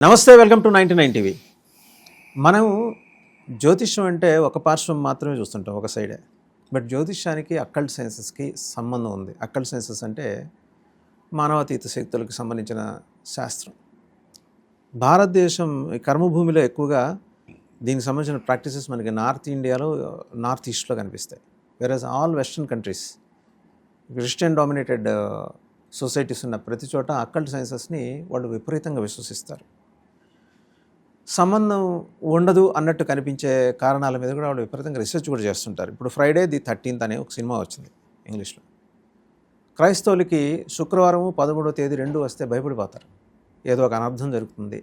నమస్తే, welcome to 99 TV. మనం జ్యోతిష్యం అంటే ఒక పార్శ్వం మాత్రమే చూస్తుంటాం, ఒక సైడే. బట్ జ్యోతిష్యానికి అక్కల్ట్ సైన్సెస్కి సంబంధం ఉంది. అక్కల్ట్ సైన్సెస్ అంటే మానవాతీత శక్తులకు సంబంధించిన శాస్త్రం. భారతదేశం ఈ కర్మభూమిలో ఎక్కువగా దీనికి సంబంధించిన ప్రాక్టీసెస్ మనకి నార్త్ ఇండియాలో, నార్త్ ఈస్ట్లో కనిపిస్తాయి. Whereas all western countries, Christian dominated societies ఉన్న ప్రతి చోట అక్కల్ట్ సైన్సెస్ని వాళ్ళు విపరీతంగా విశ్వసిస్తారు. సంబంధం ఉండదు అన్నట్టు కనిపించే కారణాల మీద కూడా వాళ్ళు విపరీతంగా రీసెర్చ్ కూడా చేస్తుంటారు. ఇప్పుడు ఫ్రైడే ది 13th అనే ఒక సినిమా వచ్చింది ఇంగ్లీష్లో. క్రైస్తవులకి శుక్రవారము 13వ తేదీ 2 వస్తే భయపడిపోతారు. ఏదో ఒక అనర్థం జరుగుతుంది,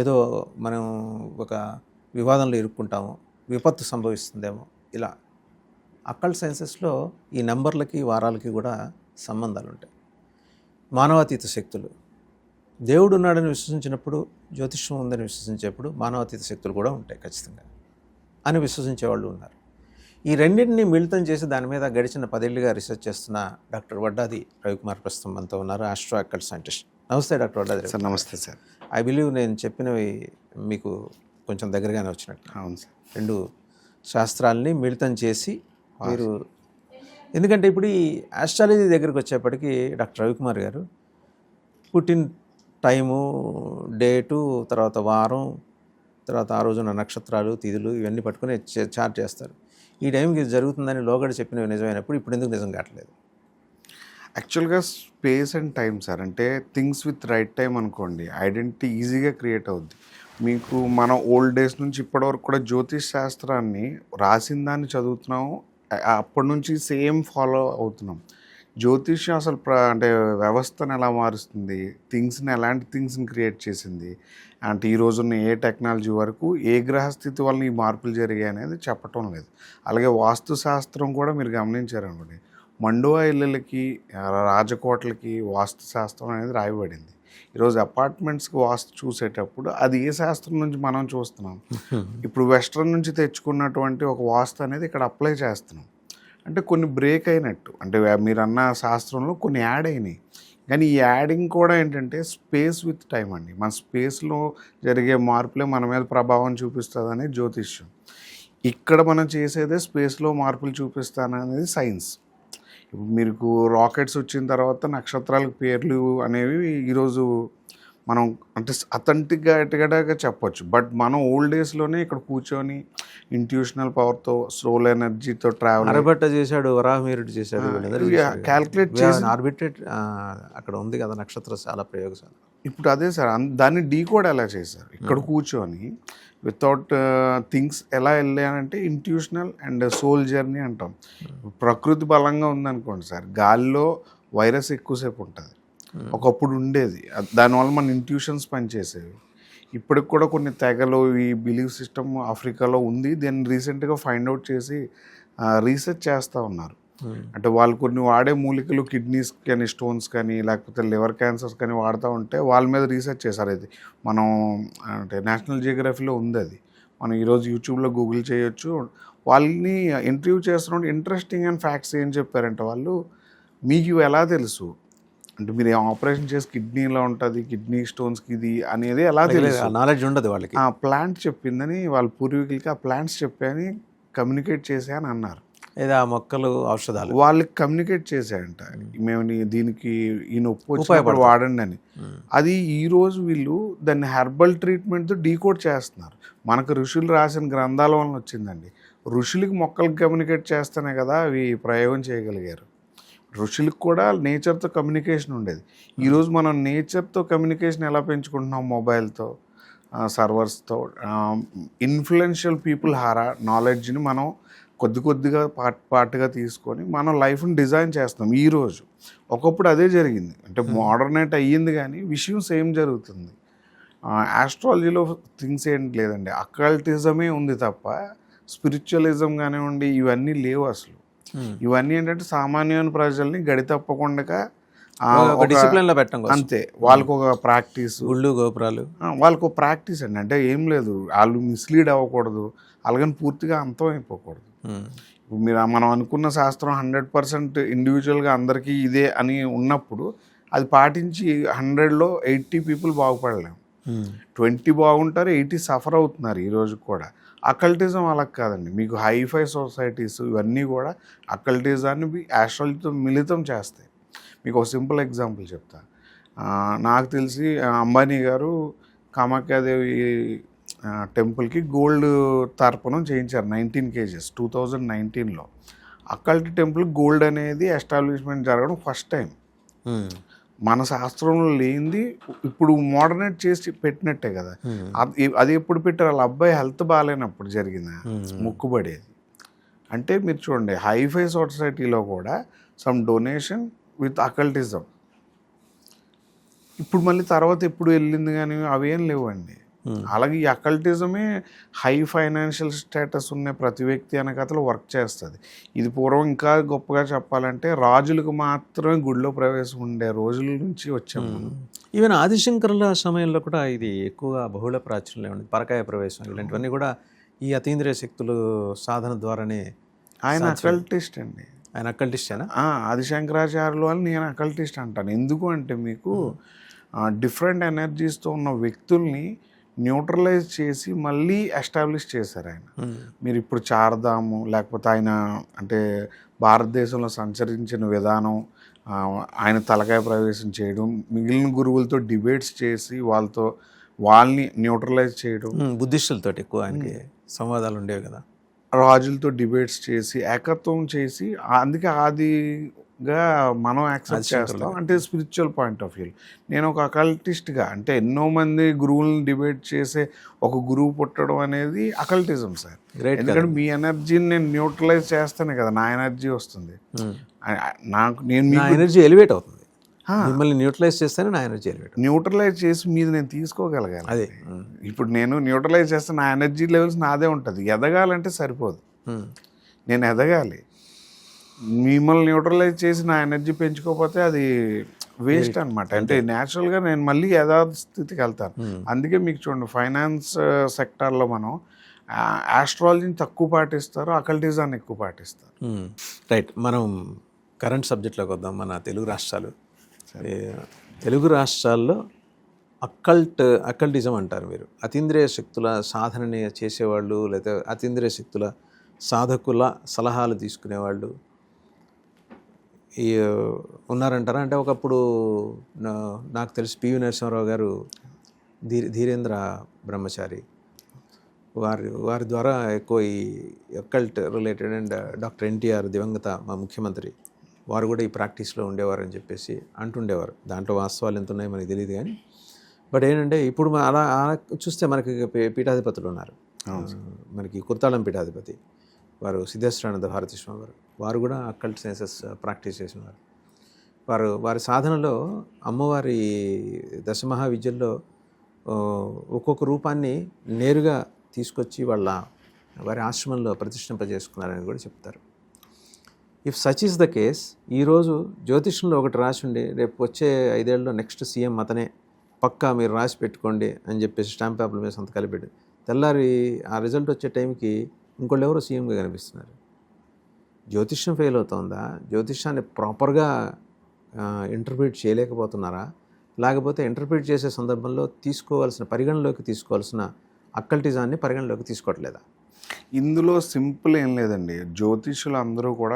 ఏదో మనం ఒక వివాదంలో ఇరుక్కుంటాము, విపత్తు సంభవిస్తుందేమో. ఇలా అక్కల్ట్ సైన్సెస్లో ఈ నెంబర్లకి వారాలకి కూడా సంబంధాలు ఉంటాయి. మానవాతీత శక్తులు, దేవుడు ఉన్నాడని విశ్వసించినప్పుడు, జ్యోతిష్యం ఉందని విశ్వసించేప్పుడు మానవాతీత శక్తులు కూడా ఉంటాయి ఖచ్చితంగా అని విశ్వసించే వాళ్ళు ఉన్నారు. ఈ రెండింటిని మిళితం చేసి దాని మీద గడిచిన 10 ఏళ్ళుగా రీసెర్చ్ చేస్తున్న డాక్టర్ వడ్డాది రవికుమార్ ప్రస్తుతం మనతో ఉన్నారు, ఆస్ట్రో అక్కల్ట్ సైంటిస్ట్. నమస్తే డాక్టర్ వడ్డాది సార్. నమస్తే సార్. ఐ బిలీవ్ నేను చెప్పినవి మీకు కొంచెం దగ్గరగానే వచ్చినట్టు. అవును సార్. రెండు శాస్త్రాలని మిళితం చేసి మీరు, ఎందుకంటే ఇప్పుడు ఈ ఆస్ట్రాలజీ దగ్గరికి వచ్చేప్పటికీ డాక్టర్ రవికుమార్ గారు పుట్టిన టైము, డేటు, తర్వాత వారం, తర్వాత ఆ రోజున నక్షత్రాలు, తిథులు ఇవన్నీ పట్టుకుని చార్ట్ చేస్తారు. ఈ టైంకి ఇది జరుగుతుందని లోగడ చెప్పినవి నిజమైనప్పుడు ఇప్పుడు ఎందుకు నిజం కావట్లేదు? యాక్చువల్గా స్పేస్ అండ్ టైం సార్, అంటే థింగ్స్ విత్ రైట్ టైం అనుకోండి, ఐడెంటిటీ ఈజీగా క్రియేట్ అవుద్ది. మీకు మన ఓల్డ్ డేస్ నుంచి ఇప్పటివరకు కూడా జ్యోతిష్ శాస్త్రాన్ని రాసిన దాన్ని చదువుతున్నాము, అప్పటి నుంచి సేమ్ ఫాలో అవుతున్నాం. జ్యోతిష్యం అసలు అంటే వ్యవస్థను ఎలా మారుస్తుంది, థింగ్స్ని ఎలాంటి థింగ్స్ని క్రియేట్ చేసింది, అంటే ఈ రోజున్న ఏ టెక్నాలజీ వరకు ఏ గ్రహస్థితి వల్ల ఈ మార్పులు జరిగాయి అనేది చెప్పటం లేదు. అలాగే వాస్తు శాస్త్రం కూడా మీరు గమనించారనుకోండి, మండువా ఇళ్ళకి, రాజకోటలకి వాస్తు శాస్త్రం అనేది రాయబడింది. ఈరోజు అపార్ట్మెంట్స్కి వాస్తు చూసేటప్పుడు అది ఏ శాస్త్రం నుంచి మనం చూస్తున్నాం, ఇప్పుడు వెస్ట్రన్ నుంచి తెచ్చుకున్నటువంటి ఒక వాస్తు అనేది ఇక్కడ అప్లై చేస్తున్నాం. అంటే కొన్ని బ్రేక్ అయినట్టు, అంటే మీరు అన్న శాస్త్రంలో కొన్ని యాడ్ అయినాయి. కానీ ఈ యాడింగ్ కూడా ఏంటంటే స్పేస్ విత్ టైం అండి. మన స్పేస్లో జరిగే మార్పులే మన మీద ప్రభావం చూపిస్తుంది జ్యోతిష్యం. ఇక్కడ మనం చేసేదే స్పేస్లో మార్పులు చూపిస్తాననేది సైన్స్. ఇప్పుడు మీకు రాకెట్స్ వచ్చిన తర్వాత నక్షత్రాలకు పేర్లు అనేవి ఈరోజు మనం అంటే అథెంటిక్గా చెప్పొచ్చు. బట్ మనం ఓల్డ్ డేస్లోనే ఇక్కడ కూర్చొని ఇంట్యూషనల్ పవర్తో, సోల్ ఎనర్జీతో ట్రావెల్, అరబట్ట చేశాడు, వరాహమిరుడు చేశాడు, క్యాల్కులేట్ చేసి ఆర్బిట్రేట్ అక్కడ ఉంది కదా నక్షత్రశాల, ప్రయోగశాల. ఇప్పుడు అదే సార్, దాన్ని డీకోడ్ ఎలా చేశారు ఇక్కడ కూర్చొని వితౌట్ థింగ్స్ ఎలా వెళ్ళాయంటే ఇంట్యూషనల్ అండ్ సోల్ జర్నీ అంటాం. ప్రకృతి బలంగా ఉందనుకోండి సార్, గాలిలో వైరస్ ఎక్కువసేపు ఉంటుంది, ఒకప్పుడు ఉండేది, దానివల్ల మన ఇంట్యూషన్స్ పనిచేసేవి. ఇప్పటికి కూడా కొన్ని తెగలు ఈ బిలీఫ్ సిస్టమ్ ఆఫ్రికాలో ఉంది. దాన్ని రీసెంట్గా ఫైండ్ అవుట్ చేసి రీసెర్చ్ చేస్తూ ఉన్నారు. అంటే వాళ్ళు కొన్ని వాడే మూలికలు కిడ్నీస్ కానీ, స్టోన్స్ కానీ, లేకపోతే లివర్ క్యాన్సర్స్ కానీ వాడుతూ ఉంటే వాళ్ళ మీద రీసెర్చ్ చేశారు. అది మనం అంటే నేషనల్ జియోగ్రఫీలో ఉంది. అది మనం ఈరోజు యూట్యూబ్లో గూగుల్ చేయొచ్చు. వాళ్ళని ఇంటర్వ్యూ చేస్తున్నప్పుడు ఇంట్రెస్టింగ్ అండ్ ఫ్యాక్ట్స్ ఏం చెప్పారంటే వాళ్ళు, మీకు ఇవి ఎలా తెలుసు అంటే మీరు ఆపరేషన్ చేసి కిడ్నీలో ఉంటుంది, కిడ్నీ స్టోన్స్కి ఇది అనేది ఎలా తెలుసు, నాలెడ్జ్ ఉండదు వాళ్ళకి. ఆ ప్లాంట్ చెప్పిందని వాళ్ళ పూర్వీకులకి ఆ ప్లాంట్స్ చెప్పాయని కమ్యూనికేట్ చేశాయని అన్నారు. ఏదో ఆ మొక్కలు, ఔషధాలు వాళ్ళకి కమ్యూనికేట్ చేశాయంట, మేము దీనికి ఈ నొప్పి వచ్చినప్పుడు వాడండి అని. అది ఈరోజు వీళ్ళు దాన్ని హెర్బల్ ట్రీట్మెంట్తో డీకోడ్ చేస్తున్నారు. మనకు ఋషులు రాసిన గ్రంథాల వలన వచ్చిందండి. ఋషులకి మొక్కలకు కమ్యూనికేట్ చేస్తేనే కదా అవి ప్రయోగం చేయగలిగారు. ఋషులకు కూడా నేచర్తో కమ్యూనికేషన్ ఉండేది. ఈరోజు మనం నేచర్తో కమ్యూనికేషన్ ఎలా పెంచుకుంటున్నాం, మొబైల్తో, సర్వర్స్తో, ఇన్ఫ్లుయెన్షియల్ పీపుల్ నాలెడ్జ్ని మనం కొద్దిగా పార్ట్గా తీసుకొని మనం లైఫ్ని డిజైన్ చేస్తాం. ఈరోజు ఒకప్పుడు అదే జరిగింది, అంటే మోడర్నైట్ అయ్యింది కానీ విషయం సేమ్ జరుగుతుంది. ఆస్ట్రాలజీలో థింగ్స్ ఏంటి లేదండి, అకల్టిజమే ఉంది తప్ప స్పిరిచువలిజం కానివ్వండి ఇవన్నీ లేవు అసలు. ఇవన్నీ ఏంటంటే సామాన్యమైన ప్రజల్ని గడి తప్పకుండా డిసిప్లిన్లో పెట్టడం అంతే. వాళ్ళకు ఒక ప్రాక్టీస్, గుళ్ళు గోపురాలు, వాళ్ళకు ఒక ప్రాక్టీస్ అండి. అంటే ఏం లేదు, వాళ్ళు మిస్లీడ్ అవ్వకూడదు, అలాగని పూర్తిగా అంతం అయిపోకూడదు. మనం అనుకున్న శాస్త్రం 100% ఇండివిజువల్గా అందరికీ ఇదే అని ఉన్నప్పుడు అది పాటించి 100లో 80 పీపుల్ బాగుపడలేము. 20 బాగుంటారు, 80 సఫర్ అవుతున్నారు ఈ రోజు కూడా. అకల్టిజం అలా కాదండి. మీకు హైఫై సొసైటీస్ ఇవన్నీ కూడా అకల్టిజాన్ని యాస్ట్రాలజీతో మిళితం చేస్తాయి. మీకు ఒక సింపుల్ ఎగ్జాంపుల్ చెప్తా. నాకు తెలిసి అంబానీ గారు కామాఖ్యాదేవి టెంపుల్కి గోల్డ్ తర్పణం చేయించారు 19 kgs 2019లో. అకల్ట్ టెంపుల్ గోల్డ్ అనేది ఎస్టాబ్లిష్మెంట్ జరగడం ఫస్ట్ టైం. మన శాస్త్రంలో లేనిది ఇప్పుడు మోడర్నేట్ చేసి పెట్టినట్టే కదా. అది ఎప్పుడు పెట్టారు? వాళ్ళ అబ్బాయి హెల్త్ బాగాలేనప్పుడు జరిగిన మొక్కుబడేది. అంటే మీరు చూడండి, హైఫై సొసైటీలో కూడా సమ్ డొనేషన్ విత్ అకల్టిజం. ఇప్పుడు మళ్ళీ తర్వాత ఎప్పుడు వెళ్ళింది కానీ అవేం లేవండి. అలాగే ఈ అకల్టిజమే హై ఫైనాన్షియల్ స్టేటస్ ఉన్న ప్రతి వ్యక్తి అనే కథలో వర్క్ చేస్తుంది. ఇది పూర్వం ఇంకా గొప్పగా చెప్పాలంటే రాజులకు మాత్రమే గుడిలో ప్రవేశం ఉండే రోజుల నుంచి వచ్చాము. ఈవెన్ ఆదిశంకరుల సమయంలో కూడా ఇది ఎక్కువగా బహుళ ప్రాచుర్యంలో ఉంది. పరకాయ ప్రవేశం ఇలాంటివన్నీ కూడా ఈ అతీంద్రియ శక్తులు సాధన ద్వారానే. ఆయన అకల్టిస్ట్ అండి. ఆయన అకల్టిస్టేనా? ఆదిశంకరాచార్యుల వల్ల నేను అకల్టిస్ట్ అంటాను. ఎందుకు అంటే మీకు డిఫరెంట్ ఎనర్జీస్తో ఉన్న వ్యక్తుల్ని న్యూట్రలైజ్ చేసి మళ్ళీ ఎస్టాబ్లిష్ చేశారు ఆయన. మీరు ఇప్పుడు చార్ధాము లేకపోతే ఆయన అంటే భారతదేశంలో సంచరించిన విధానం, ఆయన తలకాయ ప్రవేశం చేయడం, మిగిలిన గురువులతో డిబేట్స్ చేసి వాళ్ళని న్యూట్రలైజ్ చేయడం. బుద్ధిస్టులతో ఎక్కువ ఆయనకి సంవాదాలు ఉండేవి కదా. రాజులతో డిబేట్స్ చేసి ఏకత్వం చేసి, అందుకే ఆదిగా మనం యాక్సెప్ట్ చేస్తాం. అంటే స్పిరిచువల్ పాయింట్ ఆఫ్ వ్యూ నేను ఒక అకల్టిస్ట్గా, అంటే ఎన్నో మంది గురువులను డిబేట్ చేసే ఒక గురువు పుట్టడం అనేది అకల్టిజం సార్. ఎందుకంటే మీ ఎనర్జీని నేను న్యూట్రలైజ్ చేస్తానే కదా నా ఎనర్జీ వస్తుంది. నేను ఎనర్జీ ఎలివేట్ అవుతుంది. మిమ్మల్ని న్యూట్రలైజ్ చేస్తేనే నా ఎనర్జీ ఎలివేట్. న్యూట్రలైజ్ చేసి మీద నేను తీసుకోగలగాలి. అదే ఇప్పుడు నేను న్యూట్రలైజ్ చేస్తే నా ఎనర్జీ లెవెల్స్ నాదే ఉంటుంది. ఎదగాలంటే సరిపోదు, నేను ఎదగాలి. మిమ్మల్ని న్యూట్రలైజ్ చేసి నా ఎనర్జీ పెంచుకోకపోతే అది వేస్ట్ అనమాట. అంటే న్యాచురల్గా నేను మళ్ళీ యథాస్థితికి వెళ్తాను. అందుకే మీకు చూడండి, ఫైనాన్స్ సెక్టార్లో మనం ఆస్ట్రాలజీని తక్కువ పాటిస్తారు, అకల్టిజాన్ని ఎక్కువ పాటిస్తారు. రైట్, మనం కరెంట్ సబ్జెక్ట్లోకి వద్దాం. మన తెలుగు రాష్ట్రాల్లో అకల్టిజం అంటారు మీరు. అతీంద్రియ శక్తుల సాధనని చేసేవాళ్ళు లేదా అతీంద్రియ శక్తుల సాధకుల సలహాలు తీసుకునేవాళ్ళు ఉన్నారంటారా? అంటే ఒకప్పుడు నాకు తెలిసి పివి నరసింహారావు గారు, ధీరేంద్ర బ్రహ్మచారి వారి ద్వారా ఎక్కువ ఈ occult related, and doctor NTR దివంగత మా ముఖ్యమంత్రి వారు కూడా ఈ ప్రాక్టీస్లో ఉండేవారు అని చెప్పేసి అంటుండేవారు. దాంట్లో వాస్తవాలు ఎంత ఉన్నాయో మనకి తెలియదు కానీ, బట్ ఏంటంటే ఇప్పుడు అలా చూస్తే మనకి పీఠాధిపతులు ఉన్నారు. మనకి కుర్తాళం పీఠాధిపతి వారు సిద్ధేశ్వరానంద భారతీ స్వామి వారు కూడా అకల్ట్ సైన్సెస్ ప్రాక్టీస్ చేసినారు. వారి సాధనలో అమ్మవారి దశమహా విద్యల్లో ఒక్కొక్క రూపాన్ని నేరుగా తీసుకొచ్చి వారి ఆశ్రమంలో ప్రతిష్ఠింపజేసుకున్నారని కూడా చెప్తారు. If such is the case, ఈరోజు జ్యోతిష్యంలో ఒకటి రాసి ఉండి రేపు వచ్చే 5 ఏళ్ళలో నెక్స్ట్ సీఎం అతనే పక్కా మీరు రాసి పెట్టుకోండి అని చెప్పేసి స్టాంప్ పేపర్ల మీద సంతకాలు పెట్టి తెల్లారి ఆ రిజల్ట్ వచ్చే టైంకి ఇంకోళ్ళు ఎవరో సీఎంగా కనిపిస్తున్నారు. జ్యోతిష్యం ఫెయిల్ అవుతుందా? జ్యోతిష్యాన్ని ప్రాపర్గా ఇంటర్ప్రిట్ చేయలేకపోతున్నారా? లేకపోతే ఇంటర్ప్రిట్ చేసే సందర్భంలో పరిగణలోకి తీసుకోవాల్సిన అకల్టిజాన్ని పరిగణలోకి తీసుకోవట్లేదా? ఇందులో సింపుల్ ఏం లేదండి. జ్యోతిష్యులు అందరూ కూడా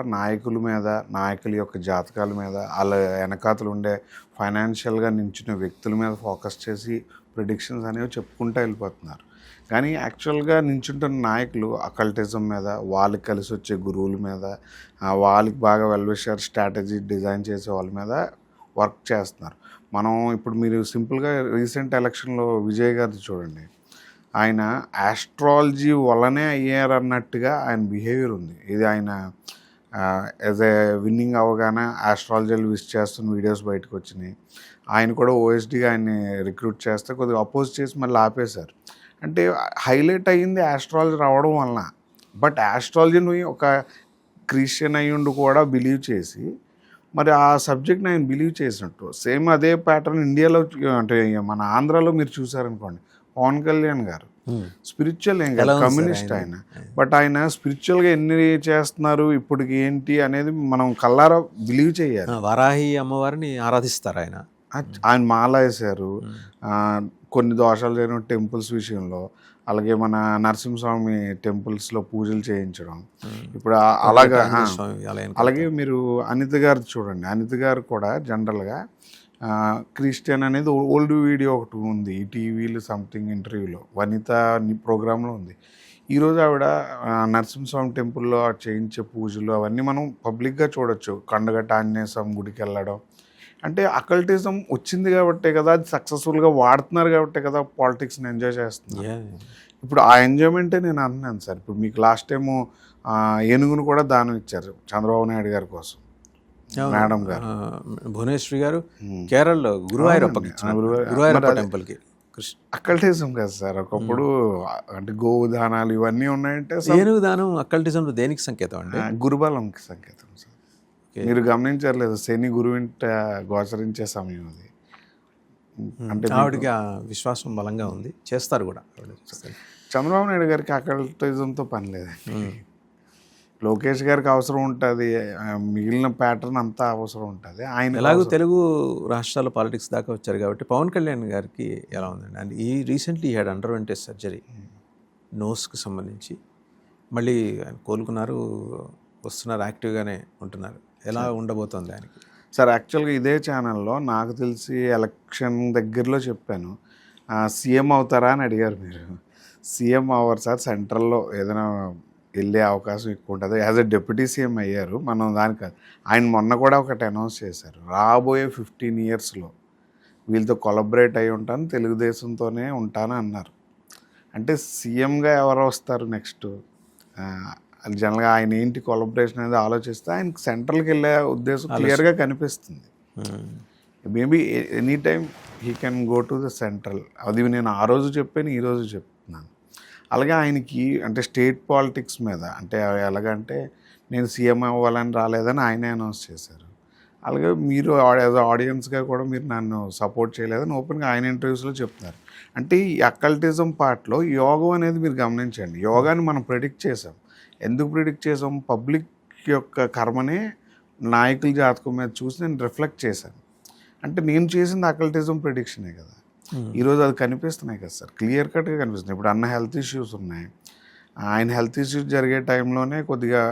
నాయకుల యొక్క జాతకాల మీద, వాళ్ళ వెనకాతలు ఉండే ఫైనాన్షియల్గా నించిన వ్యక్తుల మీద ఫోకస్ చేసి ప్రిడిక్షన్స్ అనేవి చెప్పుకుంటూ వెళ్ళిపోతున్నారు. కానీ యాక్చువల్గా నించుంటున్న నాయకులు అకల్టిజం మీద, వాళ్ళకి కలిసి వచ్చే గురువుల మీద, వాళ్ళకి బాగా వెల్విషర్ స్ట్రాటజీ డిజైన్ చేసే వాళ్ళ మీద వర్క్ చేస్తున్నారు. ఇప్పుడు మీరు సింపుల్గా రీసెంట్ ఎలక్షన్లో విజయ్ గారిది చూడండి. ఆయన ఆస్ట్రాలజీ వల్లనే అయ్యారన్నట్టుగా ఆయన బిహేవియర్ ఉంది. ఇది ఆయన యాజ్ ఏ విన్నింగ్ అవగానే ఆస్ట్రాలజీలు విష్ చేస్తున్న వీడియోస్ బయటకు వచ్చినాయి. ఆయన కూడా ఓఎస్డీగా ఆయన్ని రిక్రూట్ చేస్తే కొద్దిగా అపోజ్ చేసి మళ్ళీ ఆపేశారు. అంటే హైలైట్ అయ్యింది ఆస్ట్రాలజీ రావడం వలన. బట్ ఆస్ట్రాలజీని ఒక క్రిస్టియన్ అయ్యుండి కూడా బిలీవ్ చేసి, మరి ఆ సబ్జెక్ట్ని ఆయన బిలీవ్ చేసినట్టు సేమ్ అదే ప్యాటర్న్ ఇండియాలో, అంటే మన ఆంధ్రాలో మీరు చూసారనుకోండి, పవన్ కళ్యాణ్ గారు స్పిరిచువల్ ఏం కాదు, కమ్యూనిస్ట్ ఆయన. బట్ ఆయన స్పిరిచువల్గా ఎన్ని చేస్తున్నారు ఇప్పటికి ఏంటి అనేది మనం కల్లారా బిలీవ్ చేయాలి. వారాహి అమ్మవారిని ఆరాధిస్తారు ఆయన మాల వేశారు, కొన్ని దోషాలు జరిగిన టెంపుల్స్ విషయంలో, అలాగే మన నరసింహస్వామి టెంపుల్స్లో పూజలు చేయించడం. ఇప్పుడు అలాగా అలాగే మీరు అనిత గారు చూడండి, అనిత గారు కూడా జనరల్గా క్రిస్టియన్ అనేది ఓల్డ్ వీడియో ఒకటి ఉంది ఈ టీవీలో సంథింగ్ ఇంటర్వ్యూలో వనిత ప్రోగ్రాంలో ఉంది. ఈరోజు ఆవిడ నరసింహస్వామి టెంపుల్లో చేయించే పూజలు అవన్నీ మనం పబ్లిక్గా చూడొచ్చు. కొండగట్ట ఆంజనేయ స్వామి గుడికి వెళ్ళడం అంటే అకల్టిజం వచ్చింది కాబట్టే కదా, అది సక్సెస్ఫుల్గా వాడుతున్నారు కాబట్టే కదా పాలిటిక్స్ని ఎంజాయ్ చేస్తున్నారు. ఇప్పుడు ఆ ఎంజాయ్మెంటే నేను అంటున్నాను సార్. ఇప్పుడు మీకు లాస్ట్ టైము ఏనుగును కూడా దానం ఇచ్చారు చంద్రబాబు నాయుడు గారి కోసం, మేడం గారు భువనేశ్వరి గారు కేరళలో గురువాయూరప్ప టెంపుల్కి. అకల్టిజం కదా సార్ ఒకప్పుడు, అంటే గోవు దానాలు ఇవన్నీ ఉన్నాయంటే ఏనుగు దానం అకల్టిజం దేనికి సంకేతం అండి? గురుబలంకి సంకేతం సార్. మీరు గమనించలేదు, శని గురువింట గోచరించే సమయం అది. అంటే ఆవిడకి ఆ విశ్వాసం బలంగా ఉంది, చేస్తారు కూడా. చంద్రబాబు నాయుడు గారికి అకల్టిజంతో పని లేదండి. లోకేష్ గారికి అవసరం ఉంటుంది, మిగిలిన ప్యాటర్న్ అంతా అవసరం ఉంటుంది. ఆయన ఎలాగో తెలుగు రాష్ట్రాల పాలిటిక్స్ దాకా వచ్చారు కాబట్టి పవన్ కళ్యాణ్ గారికి ఎలా ఉందండి? అండ్ ఈ రీసెంట్లీ హ్యాడ్ అండర్వెంట్ సర్జరీ నోస్కి సంబంధించి, మళ్ళీ ఆయన కోలుకున్నారు, వస్తున్నారు, యాక్టివ్గానే ఉంటున్నారు. ఎలా ఉండబోతోంది ఆయనకి? సార్ యాక్చువల్గా ఇదే ఛానల్లో నాకు తెలిసి ఎలక్షన్ దగ్గరలో చెప్పాను, సీఎం అవుతారా అని అడిగారు మీరు. సీఎం అవ్వరు సార్, సెంట్రల్లో ఏదైనా వెళ్ళే అవకాశం ఎక్కువ ఉంటుంది. యాజ్ ఎ డిప్యూటీ సీఎం అయ్యారు, మనం దానికి కాదు. ఆయన మొన్న కూడా ఒకటి అనౌన్స్ చేశారు, రాబోయే 15 yearsలో వీళ్ళతో కొలబరేట్ అయి ఉంటాను, తెలుగుదేశంతోనే ఉంటాను అన్నారు. అంటే సీఎంగా ఎవరు వస్తారు నెక్స్ట్? అది జనరల్గా ఆయన ఏంటి కొలబరేషన్ అనేది ఆలోచిస్తే ఆయనకి సెంట్రల్కి వెళ్ళే ఉద్దేశం క్లియర్గా కనిపిస్తుంది. Maybe any time he can go to the central. అది నేను ఆ రోజు చెప్పాను, ఈరోజు చెప్తున్నాను. అలాగే ఆయనకి అంటే స్టేట్ పాలిటిక్స్ మీద అంటే ఎలాగంటే నేను సీఎం అవ్వాలని రాలేదని ఆయనే అనౌన్స్ చేశారు. అలాగే మీరు యాజ్ ఆడియన్స్గా కూడా మీరు నన్ను సపోర్ట్ చేయలేదని ఓపెన్గా ఆయన ఇంటర్వ్యూస్లో చెప్తున్నారు. అంటే ఈ అకల్టిజం పార్ట్లో యోగం అనేది మీరు గమనించండి. యోగాని మనం ప్రెడిక్ట్ చేసాం. ఎందుకు ప్రిడిక్ట్ చేసాం? పబ్లిక్ యొక్క కర్మనే నాయకుల జాతకం మీద చూసి నేను రిఫ్లెక్ట్ చేశాను. అంటే నేను చేసింది అకల్టిజం ప్రిడిక్షనే కదా. ఈరోజు అది కనిపిస్తున్నాయి కదా సార్, క్లియర్ కట్గా కనిపిస్తున్నాయి. ఇప్పుడు అన్న హెల్త్ ఇష్యూస్ ఉన్నాయి, ఆయన హెల్త్ ఇష్యూస్ జరిగే టైంలోనే కొద్దిగా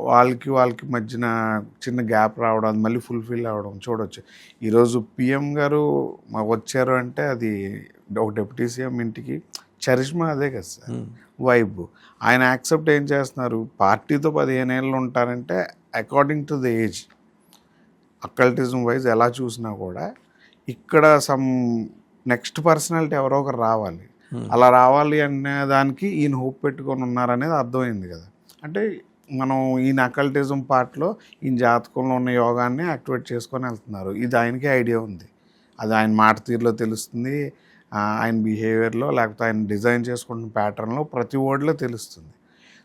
వాళ్ళకి మధ్యన చిన్న గ్యాప్ రావడం, అది మళ్ళీ ఫుల్ఫిల్ అవ్వడం చూడవచ్చు. ఈరోజు పిఎం గారు వచ్చారు అంటే అది ఒక డిప్యూటీ సీఎం ఇంటికి చరిష్మా అదే కదా సార్, వైబ్. ఆయన యాక్సెప్ట్ ఏం చేస్తున్నారు, పార్టీతో 15 ఏళ్ళు ఉంటారంటే according to the age. Occultism wise ఎలా చూసినా కూడా ఇక్కడ సమ్ నెక్స్ట్ పర్సనాలిటీ ఎవరో ఒకరు రావాలి. అలా రావాలి అనే దానికి ఈయన హోప్ పెట్టుకొని ఉన్నారనేది అర్థమైంది కదా. అంటే మనం ఈయన అకల్టిజం పార్ట్లో ఈయన జాతకంలో ఉన్న యోగాన్ని యాక్టివేట్ చేసుకొని వెళ్తున్నారు. ఇది ఆయనకే ఐడియా ఉంది, అది ఆయన మాట తీరులో తెలుస్తుంది, ఆయన బిహేవియర్లో, లేకపోతే ఆయన డిజైన్ చేసుకుంటున్న ప్యాటర్న్లో ప్రతి వర్డ్లో తెలుస్తుంది.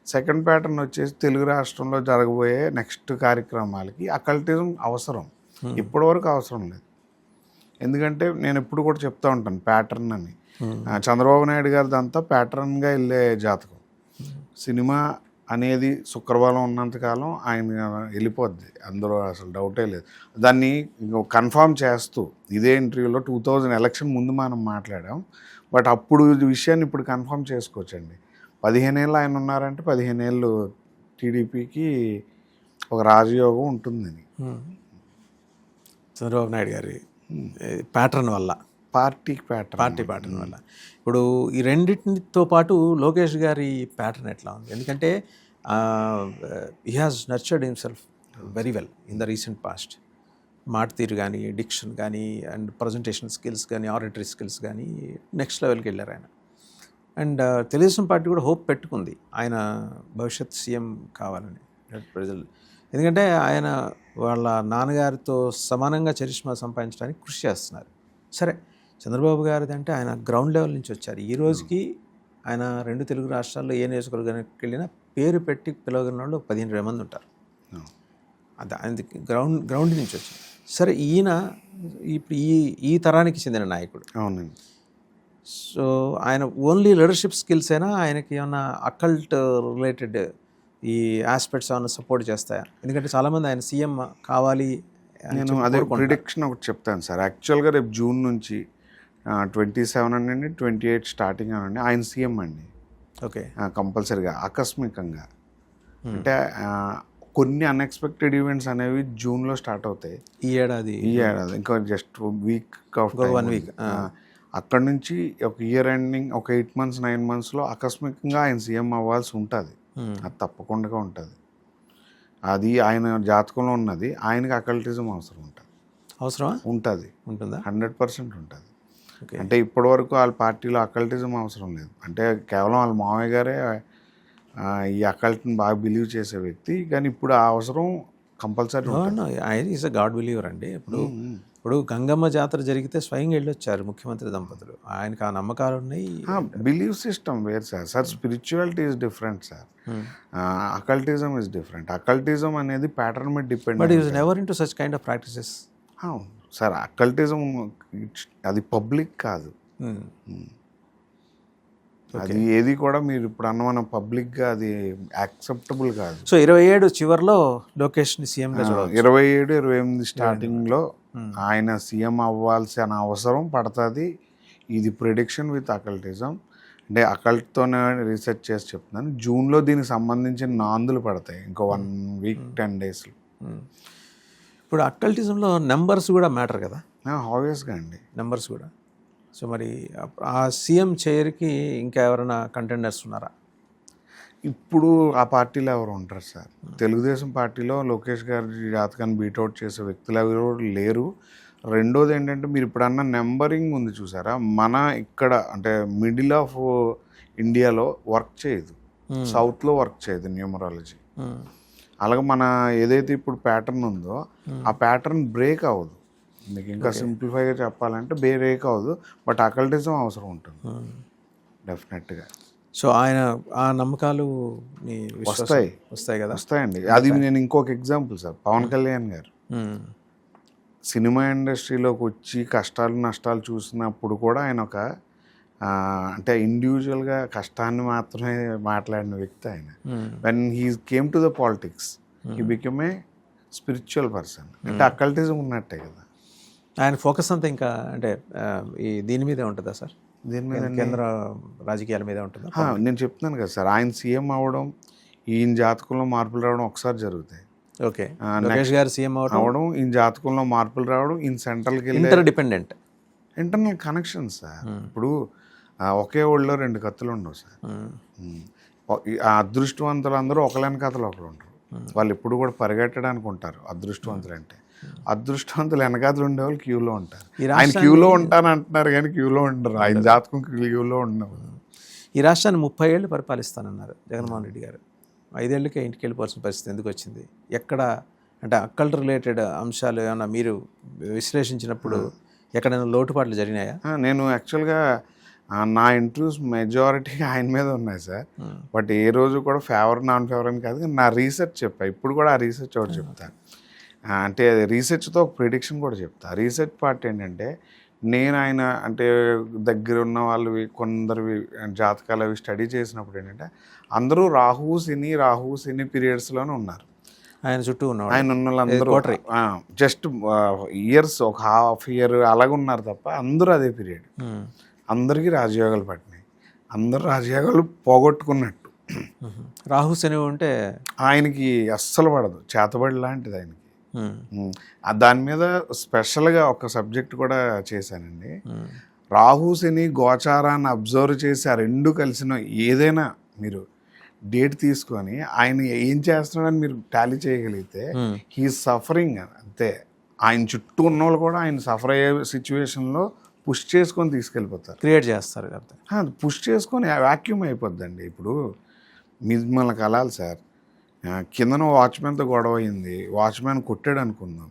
సెకండ్ ప్యాటర్న్ వచ్చేసి తెలుగు రాష్ట్రంలో జరగబోయే నెక్స్ట్ కార్యక్రమాలకి అకల్టిజం అవసరం, ఇప్పటివరకు అవసరం లేదు. ఎందుకంటే నేను ఎప్పుడు కూడా చెప్తూ ఉంటాను ప్యాటర్న్ అని. చంద్రబాబు నాయుడు గారిది అంతా ప్యాటర్న్గా వెళ్ళే జాతకం. సినిమా అనేది శుక్రవారం ఉన్నంతకాలం ఆయన వెళ్ళిపోద్ది, అందులో అసలు డౌటే లేదు. దాన్ని కన్ఫామ్ చేస్తూ ఇదే ఇంటర్వ్యూలో 2000 ఎలక్షన్ ముందు మనం మాట్లాడాం. బట్ అప్పుడు విషయాన్ని ఇప్పుడు కన్ఫామ్ చేసుకోవచ్చండి. 15 ఏళ్ళు ఆయన ఉన్నారంటే 15 ఏళ్ళు టీడీపీకి ఒక రాజయోగం ఉంటుందని. చంద్రబాబు నాయుడు గారి ప్యాటర్న్ వల్ల, పార్టీ ప్యాటర్న్ వల్ల. ఇప్పుడు ఈ రెండింటితో పాటు లోకేష్ గారి ప్యాటర్న్ ఎట్లా ఉంది? ఎందుకంటే he has nurtured himself very well in the recent past. మాట తీరు కానీ, డిక్షన్ కానీ, అండ్ ప్రజెంటేషన్ స్కిల్స్ కానీ, ఆరిటరీ స్కిల్స్ కానీ నెక్స్ట్ లెవెల్కి వెళ్ళారు ఆయన. అండ్ తెలుగుదేశం పార్టీ కూడా హోప్ పెట్టుకుంది ఆయన భవిష్యత్ సీఎం కావాలని ప్రజలు. ఎందుకంటే ఆయన వాళ్ళ నాన్నగారితో సమానంగా చరిష్మా సంపాదించడానికి కృషి చేస్తున్నారు. సరే, చంద్రబాబు గారిది అంటే ఆయన గ్రౌండ్ లెవెల్ నుంచి వచ్చారు. ఈ రోజుకి ఆయన 2 తెలుగు రాష్ట్రాల్లో ఏ నియోజకవర్గానికి వెళ్ళినా పేరు పెట్టి పిలవగిన వాళ్ళు 15-20 మంది ఉంటారు. అది ఆయన గ్రౌండ్ నుంచి వచ్చారు. సరే, ఈయన ఇప్పుడు ఈ తరానికి చెందిన నాయకుడు. అవునండి. సో ఆయన ఓన్లీ లీడర్షిప్ స్కిల్స్ అయినా ఆయనకి ఏమన్నా అకల్ట్ రిలేటెడ్ ఈ ఆస్పెక్ట్స్ ఏమైనా సపోర్ట్ చేస్తాయా? ఎందుకంటే చాలామంది ఆయన సీఎం కావాలి. నేను అదే ప్రిడిక్షన్ ఒకటి చెప్తాను సార్. యాక్చువల్గా రేపు జూన్ నుంచి 27 అనండి 28 స్టార్టింగ్ అనండి ఆయన సీఎం అండి ఓకే. కంపల్సరీగా ఆకస్మికంగా. అంటే కొన్ని అన్ఎక్స్పెక్టెడ్ ఈవెంట్స్ అనేవి జూన్లో స్టార్ట్ అవుతాయి ఈ ఏడాది ఈ ఏడాది. ఇంకా జస్ట్ వీక్ ఆఫ్ ఇంకో 1 వీక్. అక్కడ నుంచి ఒక ఇయర్ ఎండింగ్ ఒక 8 months 9 monthsలో ఆకస్మికంగా ఆయన సీఎం అవ్వాల్సి ఉంటుంది. అది తప్పకుండా ఉంటుంది. అది ఆయన జాతకంలో ఉన్నది. ఆయనకి అకల్టిజం అవసరం ఉంటుంది. అవసరమా? ఉంటుంది, ఉంటుందా? 100% ఉంటుంది. ఓకే. అంటే ఇప్పటి వరకు వాళ్ళ పార్టీలో అకల్టిజం అవసరం లేదు. అంటే కేవలం వాళ్ళ మామయ్య గారే ఈ అకల్ట్ని బాగా బిలీవ్ చేసే వ్యక్తి. కానీ ఇప్పుడు ఆ అవసరం కంపల్సరీ ఉంటుంది. ఆయన ఈజ్ అ గాడ్ బిలీవర్ అండి. ఇప్పుడు గంగమ్మ జాతర జరిగితే స్వయంగా వెళ్ళొచ్చారు ముఖ్యమంత్రి దంపతులు. ఆయనకు ఆ నమ్మకాలు ఉన్నాయి. బిలీవ్ సిస్టమ్ వేరు sir. Spirituality is different sir. Occultism is different. Occultism అనేది ప్యాటర్న్ మీద depend. But is never in to such kind of practices. Sir occultism అది పబ్లిక్ కాదు. అది ఏది కూడా మీరు ఇప్పుడు అన్న పబ్లిక్గా అది యాక్సెప్టబుల్ కాదు. సో 27 చివరిలో లోకేష్ని సీఎంగా చూడాలి. 27 28 స్టార్టింగ్లో ఆయన సీఎం అవ్వాల్సిన అవసరం పడుతుంది. ఇది ప్రిడిక్షన్ విత్ అకల్టిజం. అంటే అకల్ట్తోనే రీసెర్చ్ చేసి చెప్తున్నాను. జూన్లో దీనికి సంబంధించిన నాందులు పడతాయి ఇంకో 1 week 10 days. ఇప్పుడు అకల్టిజంలో నెంబర్స్ కూడా మ్యాటర్ కదా? ఆబ్వియస్గా అండి, నెంబర్స్ కూడా. సో మరి ఆ సీఎం చైర్కి ఇంకా ఎవరైనా కంటెండర్స్ ఉన్నారా? ఇప్పుడు ఆ పార్టీలో ఎవరు ఉంటారు సార్? తెలుగుదేశం పార్టీలో లోకేష్ గారి జాతకాన్ని బీట్అవుట్ చేసే వ్యక్తులు ఎవరు లేరు. రెండోది ఏంటంటే మీరు ఇప్పుడు అన్న నెంబరింగ్ ఉంది చూసారా, మన ఇక్కడ అంటే మిడిల్ ఆఫ్ ఇండియాలో వర్క్ చేయదు, సౌత్లో వర్క్ చేయదు న్యూమరాలజీ. అలాగే మన ఏదైతే ఇప్పుడు ప్యాటర్న్ ఉందో ఆ ప్యాటర్న్ బ్రేక్ అవ్వదు. మీకు ఇంకా సింప్లిఫైగా చెప్పాలంటే బ్రేక్ అవ్వదు. బట్ అకల్టిజం అవసరం ఉంటుంది డెఫినెట్గా. సో ఆయన ఆ నమ్మకాలు వస్తాయి కదా? వస్తాయండి. అది నేను ఇంకొక ఎగ్జాంపుల్ సార్, పవన్ కళ్యాణ్ గారు సినిమా ఇండస్ట్రీలోకి వచ్చి కష్టాలు నష్టాలు చూసినప్పుడు కూడా ఆయన ఒక అంటే ఇండివిజువల్గా కష్టాన్ని మాత్రమే మాట్లాడిన వ్యక్తి ఆయన. When he came to the politics he become a spiritual person. అంటే అకల్టిజం ఉన్నట్టే కదా. ఆయన ఫోకస్ అంతా ఇంకా అంటే ఈ దీని మీదే ఉంటుందా సార్? దీని మీద కేంద్ర రాజకీయాల మీదే ఉంటుందా? నేను చెప్తున్నాను కదా సార్, ఆయన సీఎం అవ్వడం, ఈయన జాతకంలో మార్పులు రావడం ఒకసారి జరుగుతాయి. ఓకే. లోకేష్ గారు సీఎం అవడం, ఈయన జాతకంలో మార్పులు రావడం, ఈయన సెంట్రల్కి వెళ్ళి ఇంటర్డిపెండెంట్ ఇంటర్నల్ కనెక్షన్స్ సార్. ఇప్పుడు ఒకే ఊళ్ళో 2 కత్తులు ఉండవు సార్. ఆ అదృష్టవంతులు అందరూ ఒకలేని కథలు ఒకరు ఉంటారు. వాళ్ళు ఎప్పుడు కూడా పరిగెట్టడానికి ఉంటారు అదృష్టవంతులు అంటే. అదృష్టవంతులు వెనకాతలు ఉండేవాళ్ళు క్యూలో ఉంటారు. ఆయన క్యూలో ఉంటాను అంటున్నారు కానీ క్యూలో ఉండరు. ఆయన జాతకం క్యూలో ఉండవు. ఈ రాష్ట్రాన్ని 30 ఏళ్ళు పరిపాలిస్తానన్నారు జగన్మోహన్ రెడ్డి గారు. 5 ఏళ్ళకే ఇంటికి వెళ్ళిపోవాల్సిన పరిస్థితి ఎందుకు వచ్చింది? ఎక్కడ అంటే అక్కల్ రిలేటెడ్ అంశాలు ఏమన్నా మీరు విశ్లేషించినప్పుడు ఎక్కడైనా లోటుపాట్లు జరిగినాయా? నేను యాక్చువల్గా నా ఇంటర్వ్యూస్ మెజారిటీ ఆయన మీద ఉన్నాయి సార్. బట్ ఏ రోజు కూడా ఫేవర్ నాన్ ఫేవర్ అని కాదు, నా రీసెర్చ్ చెప్పా. ఇప్పుడు కూడా ఆ రీసెర్చ్ ఒకటి చెప్తాను. అంటే రీసెర్చ్తో ఒక ప్రిడిక్షన్ కూడా చెప్తా. రీసెర్చ్ పార్ట్ ఏంటంటే నేను ఆయన అంటే దగ్గర ఉన్న వాళ్ళు కొందరు జాతకాలు అవి స్టడీ చేసినప్పుడు ఏంటంటే అందరూ రాహు శని పీరియడ్స్లోనే ఉన్నారు. ఆయన చుట్టూ ఆయన ఉన్న వాళ్ళందరూ జస్ట్ ఇయర్స్ ఒక హాఫ్ ఇయర్ అలాగ ఉన్నారు తప్ప అందరూ అదే పీరియడ్. అందరికీ రాజయోగాలు పట్టినాయి. అందరూ రాజయోగాలు పోగొట్టుకున్నట్టు. రాహు శని ఉంటే ఆయనకి అస్సలు పడదు, చేతబడి లాంటిది ఆయనకి. దాని మీద స్పెషల్గా ఒక సబ్జెక్ట్ కూడా చేశానండి. రాహు శని గోచారాన్ని అబ్జర్వ్ చేసి ఆ 2 కలిసిన ఏదైనా మీరు డేట్ తీసుకొని ఆయన ఏం చేస్తున్నాడని మీరు టాలీ చేయగలిగితే హీ సఫరింగ్ అంతే. ఆయన చుట్టూ ఉన్న వాళ్ళు కూడా ఆయన సఫర్ అయ్యే సిచ్యువేషన్లో పుష్ చేసుకొని తీసుకెళ్ళిపోతారు, క్రియేట్ చేస్తారు. పుష్ చేసుకొని వాక్యూమ్ అయిపోద్దండి. ఇప్పుడు మిమ్మల్ని కలాలి సార్, కిందన వాచ్మెన్తో గొడవ అయింది, వాచ్మెన్ కొట్టాడు అనుకుందాం,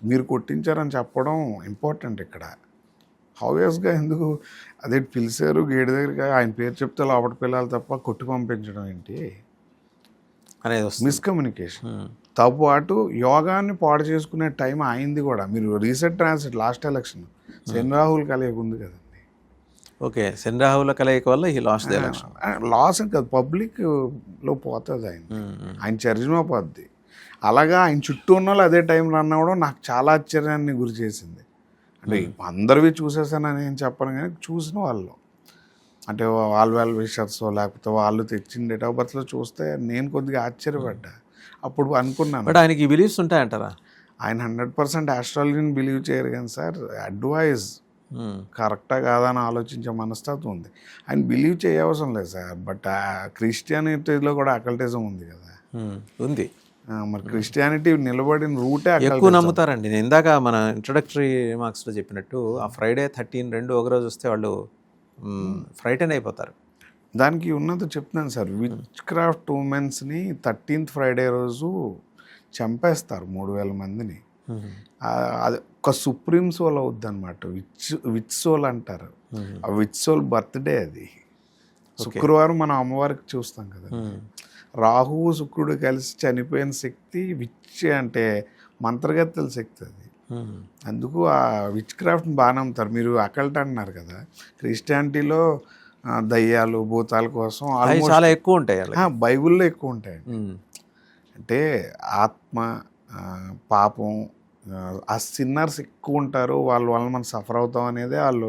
మీరు కొట్టించారని చెప్పడం ఇంపార్టెంట్ ఇక్కడ. ఆబ్వియస్గా ఎందుకు అదే పిలిచారు గేట్ దగ్గరికి, ఆయన పేరు చెప్తే లోపల పిల్లలు తప్ప కొట్టి పంపించడం ఏంటి అనేది మిస్కమ్యూనికేషన్. తప్పు అటు యోగాన్ని పాడు చేసుకునే టైం అయింది కూడా. మీరు రీసెంట్ ట్రాన్సిట్ లాస్ట్ ఎలక్షన్ శని రాహుల్ కలయిక ఉంది కదండి. ఓకే, శని రాహుల కలయిక వల్ల ఈ లాస్ట్ ఎలక్షన్ లాస్ అని కాదు, పబ్లిక్లో పోతుంది ఆయన చరిజ్మా పోద్ది. అలాగా ఆయన చుట్టూ ఉన్న వాళ్ళు అదే టైంలో అన్నవడం నాకు చాలా ఆశ్చర్యాన్ని గురి చేసింది. అంటే అందరివి చూసేసానని నేను చెప్పను, కానీ చూసిన వాళ్ళు అంటే వాళ్ళ విషర్స్ లేకపోతే వాళ్ళు తెచ్చిన డేట్ ఆఫ్ బర్త్లో చూస్తే నేను కొద్దిగా ఆశ్చర్యపడ్డా. అప్పుడు అనుకున్నాను, బట్ ఆయనకి బిలీఫ్స్ ఉంటాయంటారా? ఆయన 100% ఆస్ట్రాలజీని బిలీవ్ చేయరు కానీ సార్, అడ్వైజ్ కరెక్టా కాదా అని ఆలోచించే మనస్తత్వం ఉంది. ఆయన బిలీవ్ చేయవసరం లేదు సార్. బట్ క్రిస్టియానిటీలో కూడా అకల్టిజం ఉంది కదా. ఉంది. మరి క్రిస్టియానిటీ నిలబడిన రూటే ఎక్కువ నమ్ముతారండి. నేను ఇందాక మన ఇంట్రడక్టరీ రిమార్క్స్లో చెప్పినట్టు ఆ ఫ్రైడే 13 ఒక రోజు వస్తే వాళ్ళు ఫ్రైటన్ అయిపోతారు. దానికి ఉన్నది చెప్తున్నాను సార్. విచ్ క్రాఫ్ట్ ఉమెన్స్ని 13th ఫ్రైడే రోజు చంపేస్తారు 3000 మందిని. అది ఒక సుప్రీం సోల్ అవుద్ది అనమాట. విచ్ సోల్ అంటారు. ఆ విచ్ సోల్ బర్త్డే అది. శుక్రవారం మనం అమ్మవారికి చూస్తాం కదా. రాహువు శుక్రుడు కలిసి చనిపోయిన శక్తి విచ్ అంటే మంత్రగత్తెల శక్తి అది. అందుకు ఆ విచ్ క్రాఫ్ట్ని బాగా నమ్ముతారు. మీరు అకల్ట్ అంటున్నారు కదా, క్రిస్టియానిటీలో దయ్యాలు భూతాల కోసం చాలా ఎక్కువ ఉంటాయి. బైబిల్లో ఎక్కువ ఉంటాయి. అంటే ఆత్మ పాపం ఆ సిన్నర్స్ ఎక్కువ ఉంటారు, వాళ్ళ వల్ల మనం సఫర్ అవుతాం అనేది వాళ్ళు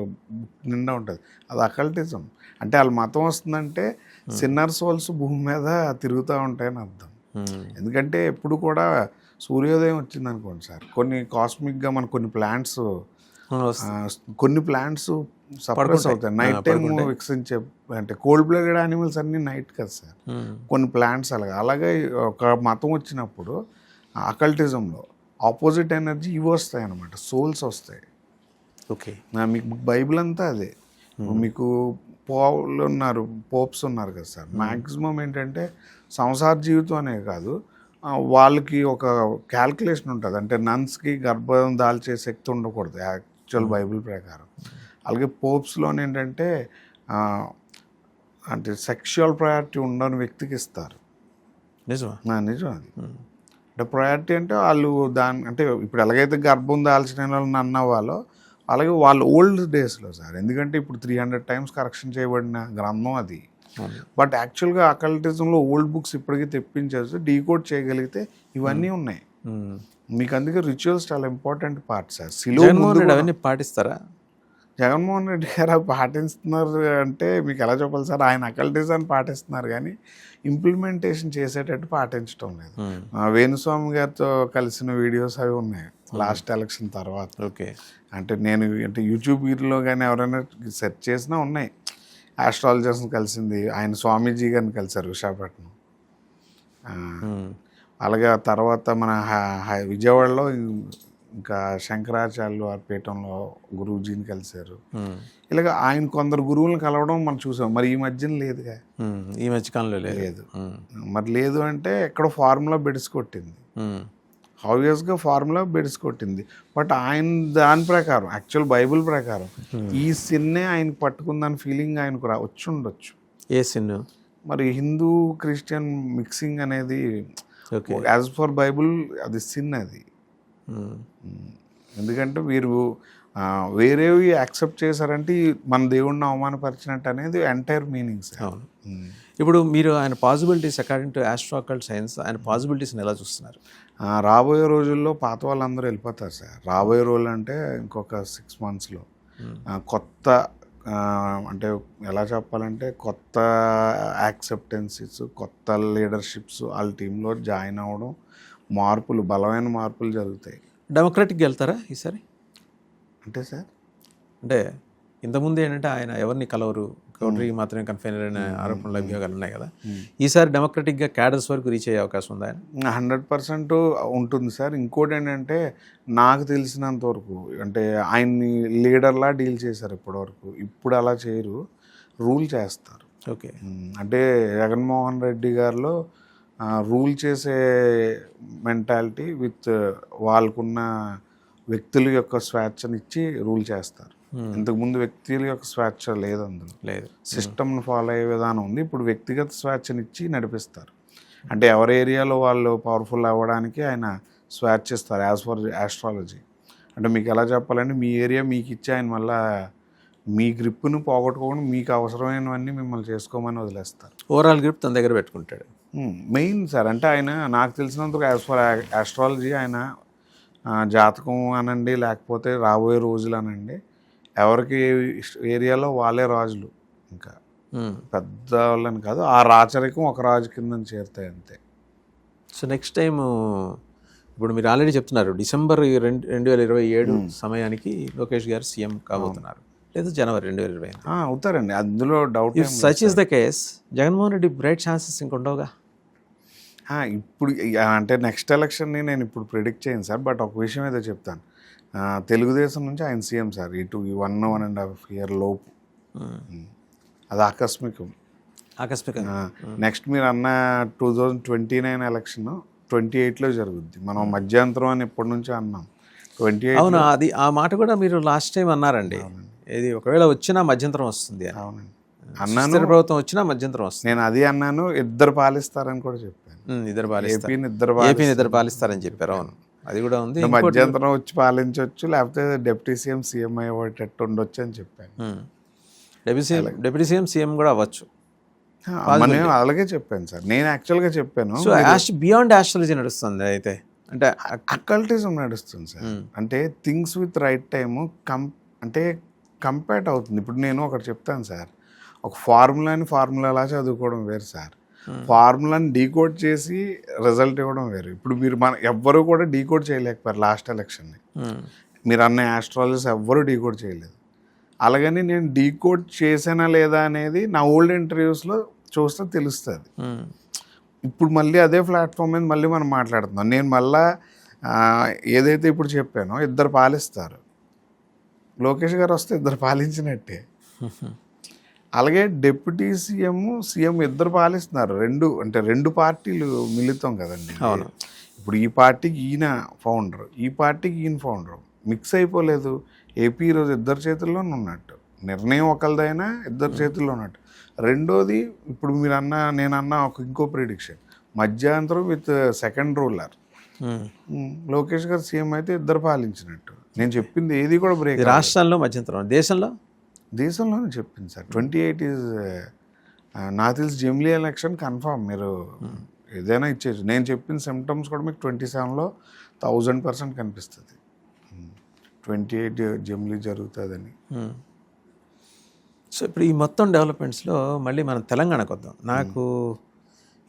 నిండా ఉంటుంది. అది అకల్టిజం. అంటే వాళ్ళ మతం వస్తుందంటే సిన్నర్ సోల్స్ భూమి మీద తిరుగుతూ ఉంటాయని అర్థం. ఎందుకంటే ఎప్పుడు కూడా సూర్యోదయం వచ్చింది అనుకోండి సార్, కొన్ని కాస్మిక్గా మన కొన్ని ప్లాంట్స్ సప్రెస్ అవుతాయి నైట్ టైం వికసించే. అంటే కోల్డ్ బ్లడెడ్ యానిమల్స్ అన్నీ నైట్ కదా సార్. కొన్ని ప్లాంట్స్ అలాగే ఒక మతం వచ్చినప్పుడు అకల్టిజంలో ఆపోజిట్ ఎనర్జీ ఇవి వస్తాయి అన్నమాట, సోల్స్ వస్తాయి. ఓకే. మీకు బైబిల్ అంతా అదే. మీకు పోప్స్ ఉన్నారు కదా సార్. మ్యాక్సిమం ఏంటంటే సంసార జీవితం అనే కాదు, వాళ్ళకి ఒక క్యాల్కులేషన్ ఉంటుంది. అంటే నన్స్కి గర్భం దాల్చే శక్తి ఉండకూడదు యాక్చువల్ బైబిల్ ప్రకారం. అలాగే పోప్స్లోనే ఏంటంటే అంటే సెక్షువల్ ప్రయారిటీ ఉండని వ్యక్తికి ఇస్తారు. నిజం నిజం అది. అంటే ప్రయారిటీ అంటే వాళ్ళు అంటే ఇప్పుడు ఎలాగైతే గర్భం దాల్చిన వాళ్ళని అన్నవాళ్ళో అలాగే వాళ్ళు ఓల్డ్ డేస్లో సార్. ఎందుకంటే ఇప్పుడు 300 times కరెక్షన్ చేయబడిన గ్రంథం అది. బట్ యాక్చువల్గా అకల్టిజంలో ఓల్డ్ బుక్స్ ఇప్పటికీ తెప్పించేసి డీకోడ్ చేయగలిగితే ఇవన్నీ ఉన్నాయి మీకు. అందుకే రిచువల్స్ చాలా ఇంపార్టెంట్ పార్ట్ సార్. అవన్నీ పాటిస్తారా? జగన్మోహన్ రెడ్డి గారు పాటిస్తున్నారు అంటే మీకు ఎలా చెప్పాలి సార్. ఆయన అకల్టిజాన్ని పాటిస్తున్నారు కానీ ఇంప్లిమెంటేషన్ చేసేటట్టు పాటించడం లేదు. వేణుస్వామి గారితో కలిసిన వీడియోస్ అవి ఉన్నాయి లాస్ట్ ఎలక్షన్ తర్వాత. ఓకే. అంటే నేను యూట్యూబ్లో కానీ ఎవరైనా సెర్చ్ చేసినా ఉన్నాయి. ఆస్ట్రాలజర్స్ని కలిసింది, ఆయన స్వామీజీ గారిని కలిశారు విశాఖపట్నం. అలాగే తర్వాత మన విజయవాడలో ఇంకా శంకరాచార్యులు వారి పీఠంలో గురువుజీని కలిశారు. ఇలాగ ఆయన కొందరు గురువులను కలవడం మనం చూసాం. మరి ఈ మధ్యన లేదుగా, ఈ మధ్యకాలంలో లేదు. మరి లేదు అంటే ఎక్కడో ఫార్ములా బెడిసికొట్టింది, ఆబ్వియస్గా ఫార్ములా బెడిసికొట్టింది. బట్ ఆయన దాని ప్రకారం యాక్చువల్ బైబిల్ ప్రకారం ఈ సిన్నే ఆయనకు పట్టుకుందని ఫీలింగ్ ఆయనకు వచ్చి ఉండొచ్చు. A sin? మరి హిందూ క్రిస్టియన్ మిక్సింగ్ అనేది యాజ్ ఫర్ బైబుల్ అది సిన్ అది. ఎందుకంటే వీరు వేరేవి యాక్సెప్ట్ చేశారంటే మన దేవుడిని అవమానపరిచినట్టు అనేది ఎంటైర్ మీనింగ్స్. ఇప్పుడు మీరు ఆయన possibilities according to astro occult science ఆయన పాసిబిలిటీస్ని ఎలా చూస్తున్నారు? రాబోయే రోజుల్లో పాత వాళ్ళందరూ వెళ్ళిపోతారు సార్. రాబోయే రోజులు అంటే ఇంకొక 6 monthsలో కొత్త అంటే ఎలా చెప్పాలంటే కొత్త యాక్సెప్టెన్సీస్, కొత్త లీడర్షిప్స్ వాళ్ళ టీంలో జాయిన్ అవ్వడం, మార్పులు, బలమైన మార్పులు జరుగుతాయి. డెమోక్రటిక్గా వెళ్తారా ఈసారి? అంటే సార్ అంటే ఇంతకుముందు ఏంటంటే ఆయన ఎవరిని కలవరు, కౌంటరీకి మాత్రమే కన్ఫైనర్ అయిన ఆరోపణలు అభియోగాలు ఉన్నాయి కదా. ఈసారి డెమోక్రటిక్గా క్యాడర్స్ వరకు రీచ్ అయ్యే అవకాశం ఉందా? 100% ఉంటుంది సార్. ఇంకోటి ఏంటంటే నాకు తెలిసినంత వరకు అంటే ఆయన్ని లీడర్లా డీల్ చేశారు ఇప్పటివరకు. ఇప్పుడు అలా చేయరు, రూల్ చేస్తారు. ఓకే. అంటే జగన్మోహన్ రెడ్డి గారిలో రూల్ చేసే మెంటాలిటీ విత్ వాళ్ళకున్న వ్యక్తుల యొక్క స్వేచ్ఛనిచ్చి రూల్ చేస్తారు. ఇంతకుముందు వ్యక్తుల యొక్క స్వేచ్ఛ లేదు, అందులో లేదు. సిస్టమ్ను ఫాలో అయ్యే విధానం ఉంది. ఇప్పుడు వ్యక్తిగత స్వేచ్ఛనిచ్చి నడిపిస్తారు. అంటే ఎవరి ఏరియాలో వాళ్ళు పవర్ఫుల్ అవ్వడానికి ఆయన స్వేచ్ఛ ఇస్తారు యాజ్ ఫర్ ఆస్ట్రాలజీ. అంటే మీకు ఎలా చెప్పాలంటే మీ ఏరియా మీకు ఇచ్చి ఆయన మళ్ళీ మీ గ్రిప్ను పోగొట్టుకోకుండా మీకు అవసరమైనవన్నీ మిమ్మల్ని చేసుకోమని వదిలేస్తారు. ఓవరాల్ గ్రిప్ తన దగ్గర పెట్టుకుంటాడు మెయిన్ సార్. అంటే ఆయన నాకు తెలిసినందుకు యాజ్ ఫర్ ఆస్ట్రాలజీ ఆయన జాతకం అనండి, లేకపోతే రాబోయే రోజులు అనండి, ఎవరికి ఏరియాలో వాళ్ళే రాజులు. ఇంకా పెద్ద వాళ్ళని కాదు, ఆ రాచరికం ఒక రాజు కింద చేరుతాయి అంతే. సో నెక్స్ట్ టైం ఇప్పుడు మీరు ఆల్రెడీ చెప్తున్నారు డిసెంబర్ 2027 సమయానికి లోకేష్ గారు సీఎం కాబోతున్నారు, లేదా జనవరి 2025. అవుతారండి, అందులో doubt. If such is the case, Jaganmohan Reddy bright chances ఇంకొండవుగా. ఇప్పుడు అంటే నెక్స్ట్ ఎలక్షన్ని నేను ఇప్పుడు ప్రిడిక్ట్ చేయను సార్, బట్ ఒక విషయం ఏదో చెప్తాను. తెలుగుదేశం నుంచి ఆయన సీఎం సార్, ఇటు ఈ 1.5 year లోపు. అది ఆకస్మికం. నెక్స్ట్ మీరు అన్న 2029 ఎలక్షన్ 28లో జరుగుద్ది. మనం మధ్యంతరం అని ఎప్పటి నుంచో అన్నాం. 28. అవును, అది ఆ మాట కూడా మీరు లాస్ట్ టైం అన్నారండి. ఇది ఒకవేళ వచ్చినా మధ్యంతరం వస్తుంది. అవునండి అన్నాను, ప్రభుత్వం వచ్చినా మధ్యంతరం వస్తుంది. నేను అది అన్నాను. ఇద్దరు పాలిస్తారని కూడా చెప్పాను. ఏపీని ఇద్దరు పాలిస్తారని చెప్పారు. అవును, అది కూడా ఉంది. మధ్యంతరం వచ్చి పాలించవచ్చు, లేకపోతే డిప్యూటీ సీఎం అయ్యేటట్టు ఉండొచ్చు అని చెప్పాను. డిప్యూటీ సీఎం కూడా అవ్వచ్చు. నేను అలాగే చెప్పాను సార్. నేను యాక్చువల్గా చెప్పాను. సో బియాండ్ ఆస్ట్రాలజీ నడుస్తుంది అయితే, అంటే అకల్టిజం నడుస్తుంది సార్. అంటే థింగ్స్ విత్ రైట్ టైము అంటే కంపేట్ అవుతుంది. ఇప్పుడు నేను ఒకటి చెప్తాను సార్, ఒక ఫార్ములాలా చదువుకోవడం వేరు సార్, ఫార్ములాని డీకోడ్ చేసి రిజల్ట్ ఇవ్వడం వేరు. ఇప్పుడు మీరు ఎవ్వరూ కూడా డీకోడ్ చేయలేకపోయారు లాస్ట్ ఎలక్షన్ని. మీరు అన్న ఆస్ట్రాలజీస్ ఎవ్వరూ డీకోడ్ చేయలేదు. అలాగని నేను డీకోడ్ చేసానా లేదా అనేది నా ఓల్డ్ ఇంటర్వ్యూస్లో చూస్తే తెలుస్తుంది. ఇప్పుడు మళ్ళీ అదే ప్లాట్ఫామ్ మీద మళ్ళీ మనం మాట్లాడుతున్నాం. నేను మళ్ళా ఏదైతే ఇప్పుడు చెప్పానో, ఇద్దరు పాలిస్తారు. లోకేష్ గారు వస్తే ఇద్దరు పాలించినట్టే. అలాగే డిప్యూటీ సీఎం ఇద్దరు పాలిస్తున్నారు. రెండు పార్టీలు మిళితం కదండి. ఇప్పుడు ఈ పార్టీకి ఈయన ఫౌండర్, ఈ పార్టీకి ఈయన ఫౌండర్, మిక్స్ అయిపోలేదు. ఏపీ ఈరోజు ఇద్దరు చేతుల్లోనే ఉన్నట్టు, నిర్ణయం ఒకరిదైనా ఇద్దరు చేతుల్లో ఉన్నట్టు. రెండోది, ఇప్పుడు నేను అన్న ఇంకో ప్రిడిక్షన్, మధ్యాంతరం విత్ సెకండ్ రూలర్. లోకేష్ గారు సీఎం అయితే ఇద్దరు పాలించినట్టు. నేను చెప్పింది ఏది కూడా బ్రేక్. రాష్ట్రాల్లో మధ్యంతరం, దేశంలోనే చెప్పింది సార్. 28 ఈజ్ నాకు తెలిసి జమిలీ ఎలక్షన్ కన్ఫామ్. మీరు ఏదైనా ఇచ్చేది. నేను చెప్పిన సిమ్టమ్స్ కూడా మీకు 27లో 1000% కనిపిస్తుంది. 28 జమిలీ జరుగుతుందని. సో ఇప్పుడు ఈ మొత్తం డెవలప్మెంట్స్లో మళ్ళీ మనం తెలంగాణకు వద్దాం. నాకు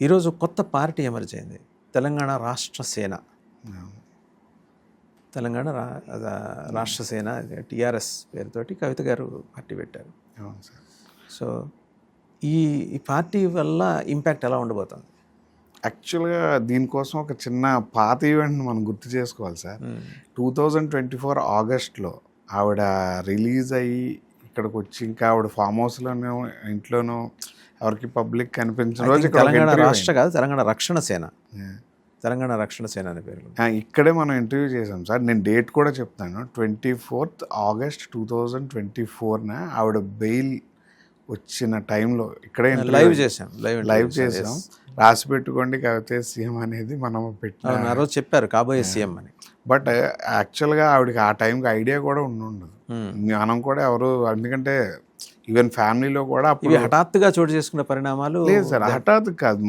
ఈరోజు కొత్త పార్టీ ఎమర్జ్ అయింది, తెలంగాణ రాష్ట్ర సేన. తెలంగాణ రాష్ట్ర సేన టీఆర్ఎస్ పేరుతోటి కవిత గారు పార్టీ పెట్టారు. సో ఈ పార్టీ వల్ల ఇంపాక్ట్ ఎలా ఉండబోతుంది? యాక్చువల్గా దీనికోసం ఒక చిన్న పాత ఈవెంట్ మనం గుర్తు చేసుకోవాలి సార్. 2024 ఆగస్ట్లో ఆవిడ రిలీజ్ అయ్యి ఇక్కడికి వచ్చి, ఇంకా ఆవిడ ఫామ్ హౌస్లోనో ఇంట్లోనో ఎవరికి పబ్లిక్ కనిపించిన రోజు తెలంగాణ రాష్ట్ర కాదు, తెలంగాణ రక్షణ సేన, తెలంగాణ రక్షణ సేన అనే పేరు. ఇక్కడే మనం ఇంటర్వ్యూ చేసాం సార్. నేను డేట్ కూడా చెప్తాను. 24th ఆగస్ట్ 2024 ఆవిడ బెయిల్ వచ్చిన టైంలో ఇక్కడే లైవ్ చేసాం. రాసి పెట్టుకోండి, కాకపోతే సీఎం అనేది మనం పెట్టిన రోజు చెప్పారు కాబోయే సీఎం అని. బట్ యాక్చువల్గా ఆవిడకి ఆ టైంకి ఐడియా కూడా ఉండదు. మనం కూడా ఎవరు, ఎందుకంటే ఈవెన్ ఫ్యామిలీలో కూడా అప్పుడు హఠాత్తుగా చోటు చేసుకున్న పరిణామాలు లేదు సార్. హఠాత్తు కాదు,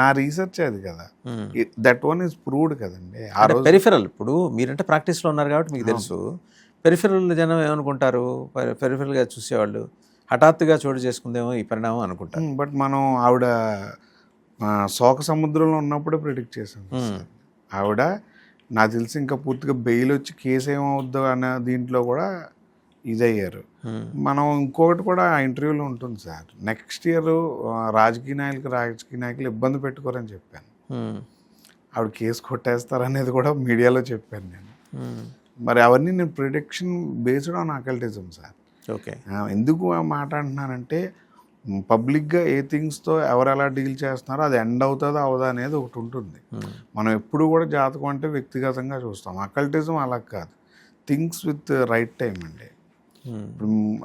నా రీసెర్చ్ అది కదా, దట్ వన్ ఇస్ ప్రూవ్డ్ కదండి. ఆ రోజు పెరిఫెరల్, ఇప్పుడు మీరంటే ప్రాక్టీస్లో ఉన్నారు కాబట్టి మీకు తెలుసు. పెరిఫెరల్ జనం ఏమనుకుంటారు, పెరిఫెరల్గా చూసేవాళ్ళు హఠాత్తుగా చోటు చేసుకుందేమో ఈ పరిణామం అనుకుంటారు. బట్ మనం ఆవిడ శోక సముద్రంలో ఉన్నప్పుడే ప్రిడిక్ట్ చేసాం. ఆవిడ నాకు తెలిసి ఇంకా పూర్తిగా బెయిల్ వచ్చి కేసు ఏమవుద్దో అన్న దీంట్లో కూడా ఇదయ్యారు. మనం ఇంకొకటి కూడా ఆ ఇంటర్వ్యూలో ఉంటుంది సార్, నెక్స్ట్ ఇయర్ రాజకీయ నాయకులు ఇబ్బంది పెట్టుకోరని చెప్పాను. ఆవిడ కేసు కొట్టేస్తారనేది కూడా మీడియాలో చెప్పాను నేను. మరి అవన్నీ నేను prediction based on occultism sir. Okay, ఎందుకు ఆ మాట అంటున్నానంటే, పబ్లిక్గా ఏ థింగ్స్తో ఎవరు ఎలా డీల్ చేస్తున్నారో అది ఎండ్ అవుతుందా అవదా అనేది ఒకటి ఉంటుంది. మనం ఎప్పుడు కూడా జాతకం అంటే వ్యక్తిగతంగా చూస్తాం. అకల్టిజం అలా కాదు, థింగ్స్ విత్ రైట్ టైం అండి.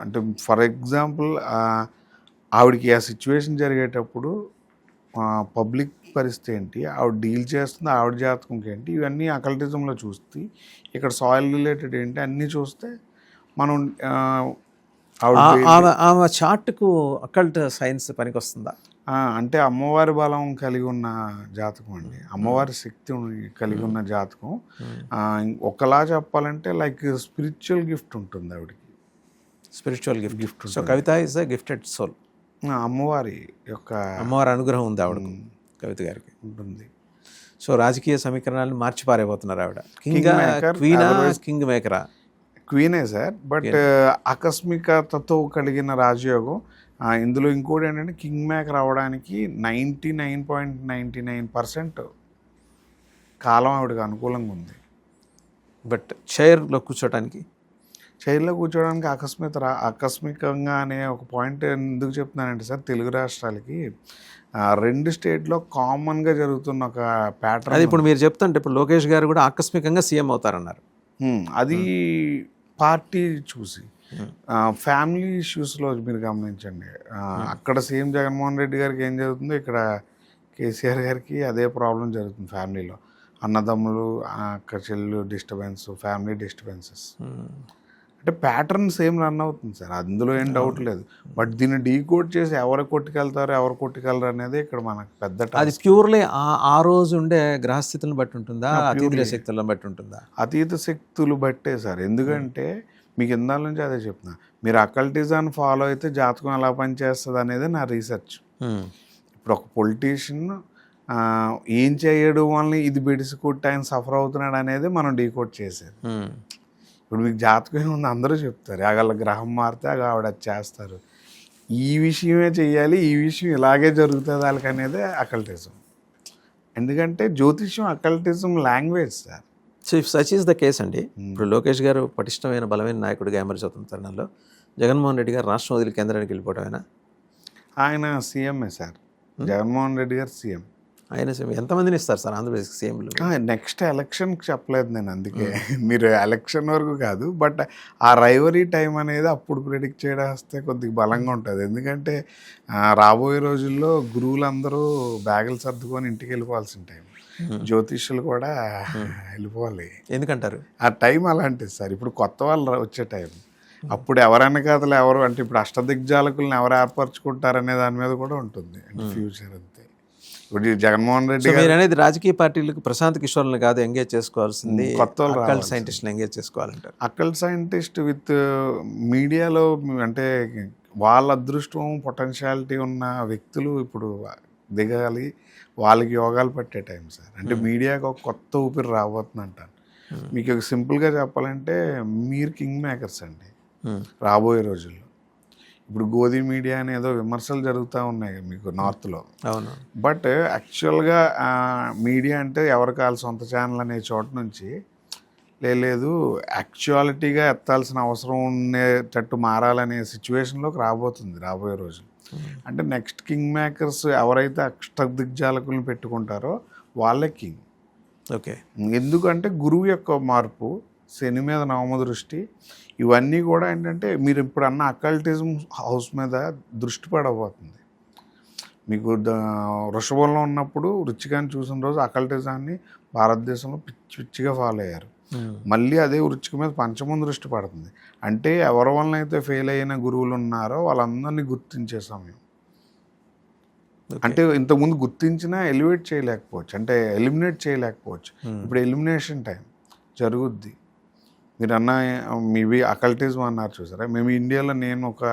అంటే ఫర్ ఎగ్జాంపుల్ ఆవిడకి ఆ సిచ్యువేషన్ జరిగేటప్పుడు పబ్లిక్ పరిస్థితి ఏంటి, ఆవిడ డీల్ చేస్తుంది, ఆవిడ జాతకంకి ఏంటి, ఇవన్నీ అకల్టిజంలో చూస్తే, ఇక్కడ సాయిల్ రిలేటెడ్ ఏంటి అన్నీ చూస్తే మనం ఆమె చార్ట్కు అకల్ట్ సైన్స్ పనికి వస్తుందా? అంటే అమ్మవారి బలం కలిగి ఉన్న జాతకం అండి, అమ్మవారి శక్తి కలిగి ఉన్న జాతకం. ఒకలా చెప్పాలంటే లైక్ స్పిరిచువల్ గిఫ్ట్ ఉంటుంది ఆవిడకి. Spiritual gift. So Kavitha is a gifted soul. అమ్మవారి యొక్క అమ్మవారి అనుగ్రహం ఉంది ఆవిడ కవిత గారికి ఉంటుంది. సో రాజకీయ సమీకరణాలను మార్చి పారైపోతున్నారు ఆవిడ. కింగ్ మేకరా? క్వీనే సార్, బట్ ఆకస్మికతతో కలిగిన రాజయోగం. ఇందులో ఇంకోటి ఏంటంటే కింగ్ మేకర్ అవ్వడానికి 99.99% కాలం ఆవిడకి అనుకూలంగా ఉంది. బట్ చైర్లో కూర్చోటానికి ఆకస్మికంగా అనే ఒక పాయింట్ ఎందుకు చెప్తున్నానంటే సార్, తెలుగు రాష్ట్రాలకి 2 స్టేట్లో కామన్గా జరుగుతున్న ఒక ప్యాటర్న్. అది ఇప్పుడు మీరు చెప్తుంటే ఇప్పుడు లోకేష్ గారు కూడా ఆకస్మికంగా సీఎం అవుతారన్నారు. అది పార్టీ చూసి ఫ్యామిలీ ఇష్యూస్లో మీరు గమనించండి. అక్కడ సీఎం జగన్మోహన్ రెడ్డి గారికి ఏం జరుగుతుందో ఇక్కడ కేసీఆర్ గారికి అదే ప్రాబ్లం జరుగుతుంది ఫ్యామిలీలో. అన్నదమ్ములు, అక్క చెల్లు డిస్టర్బెన్స్, ఫ్యామిలీ డిస్టర్బెన్సెస్. అంటే ప్యాటర్న్ సేమ్ రన్ అవుతుంది సార్, అందులో ఏం డౌట్ లేదు. బట్ దీన్ని డీకోడ్ చేసి ఎవరు కొట్టుకెళ్తారు ఎవరు కొట్టుకెళ్ళరు అనేది ఇక్కడ మనకు పెద్ద. అది ప్యూర్లీ ఆ రోజు ఉండే గ్రహస్థితులను బట్టి ఉంటుందా, అతీత శక్తులను బట్టి ఉంటుందా? అతీత శక్తులు బట్టే సార్. ఎందుకంటే మీకు ఇందాల నుంచి అదే చెప్తున్నా, మీరు అకల్టిజాన్ని ఫాలో అయితే జాతకం ఎలా పనిచేస్తుంది అనేది నా రీసెర్చ్. ఇప్పుడు ఒక పొలిటీషియన్ ఏం చేయడం వల్ల ఇది బెడిసి కొట్టి ఆయన సఫర్ అవుతున్నాడు అనేది మనం డీకోడ్ చేసేది. ఇప్పుడు మీకు జాతకం ఏముంది అందరూ చెప్తారు, అగల గ్రహం మారితే ఆవిడ చేస్తారు, ఈ విషయమే చెయ్యాలి, ఈ విషయం ఇలాగే జరుగుతుంది వాళ్ళకి అనేదే అకల్టిజం. ఎందుకంటే జ్యోతిష్యం occultism language sir. So if such is the case అండి, ఇప్పుడు లోకేష్ గారు పటిష్టమైన బలమైన నాయకుడిగా ఎమర్జ్ అవుతున్న తరుణంలో జగన్మోహన్ రెడ్డి గారు రాష్ట్రం వదిలి కేంద్రానికి వెళ్ళిపోవటమేనా? ఆయన సీఎంఏ సార్, జగన్మోహన్ రెడ్డి గారు సీఎం. ఆయన ఎంతమందిని ఇస్తారు సార్ ఆంధ్రప్రదేశ్కి సీఎంలు? నెక్స్ట్ ఎలక్షన్కి చెప్పలేదు నేను, అందుకే మీరు ఎలక్షన్ వరకు కాదు, బట్ ఆ రైవరీ టైం అనేది అప్పుడు ప్రిడిక్ట్ చేయడం వస్తే కొద్దిగా బలంగా ఉంటుంది. ఎందుకంటే రాబోయే రోజుల్లో గురువులందరూ బ్యాగులు సర్దుకొని ఇంటికి వెళ్ళిపోవాల్సిన టైం, జ్యోతిష్యులు కూడా వెళ్ళిపోవాలి. ఎందుకంటారు? ఆ టైం అలాంటిది సార్. ఇప్పుడు కొత్త వాళ్ళు వచ్చే టైం, అప్పుడు ఎవరైనా కథలు ఎవరు అంటే ఇప్పుడు అష్టదిగ్జాలకులను ఎవరు ఏర్పరచుకుంటారనే దాని మీద కూడా ఉంటుంది అంటే ఫ్యూచర్. అంతే. ఇప్పుడు జగన్మోహన్ రెడ్డి గారు అనేది రాజకీయ పార్టీలకు ప్రశాంత్ కిషోర్ని కాదు ఎంగేజ్ చేసుకోవాల్సింది, కొత్త అకల్ట్ సైంటిస్ట్ని ఎంగేజ్ చేసుకోవాలంటారు. అకల్ట్ సైంటిస్ట్ విత్ మీడియాలో అంటే వాళ్ళ అదృష్టం పొటెన్షియాలిటీ ఉన్న వ్యక్తులు ఇప్పుడు దిగాలి, వాళ్ళకి యోగాలు పట్టే టైం సార్. అంటే మీడియాకి ఒక కొత్త ఊపిరి రాబోతుంది అంటాను. మీకు సింపుల్గా చెప్పాలంటే మీరు కింగ్ మేకర్స్ అండి రాబోయే రోజుల్లో. ఇప్పుడు గోధి మీడియా అని ఏదో విమర్శలు జరుగుతూ ఉన్నాయి మీకు నార్త్లో. అవును. బట్ యాక్చువల్గా మీడియా అంటే ఎవరికి వాళ్ళ సొంత ఛానల్ అనే చోట నుంచి లేదు యాక్చువాలిటీగా ఎత్తాల్సిన అవసరం ఉండేటట్టు మారాలనే సిచ్యువేషన్లోకి రాబోతుంది రాబోయే రోజు. అంటే నెక్స్ట్ కింగ్ మేకర్స్ ఎవరైతే అష్టదిగ్జాలకులను పెట్టుకుంటారో వాళ్ళే కింగ్. ఓకే. ఎందుకంటే గురువు యొక్క మార్పు, శని మీద నవమ దృష్టి, ఇవన్నీ కూడా ఏంటంటే మీరు ఇప్పుడు అన్న అకల్టిజం హౌస్ మీద దృష్టి పడబోతుంది. మీకు వృషభంలో ఉన్నప్పుడు వృచ్చికాన్ని చూసిన రోజు అకల్టిజాన్ని భారతదేశంలో పిచ్చి పిచ్చిగా ఫాలో అయ్యారు. మళ్ళీ అదే వృచ్చిక మీద పంచమం దృష్టి పడుతుంది. అంటే ఎవరి వలన అయితే ఫెయిల్ అయిన గురువులు ఉన్నారో వాళ్ళందరినీ గుర్తించే సమయం. అంటే ఇంతకుముందు గుర్తించినా ఎలివేట్ చేయలేకపోవచ్చు, అంటే ఎలిమినేట్ చేయలేకపోవచ్చు. ఇప్పుడు ఎలిమినేషన్ టైం జరుగుద్ది. మీరు అన్న మేబీ అకల్టిజం అన్నారు చూసారా, మేము ఇండియాలో నేను ఒక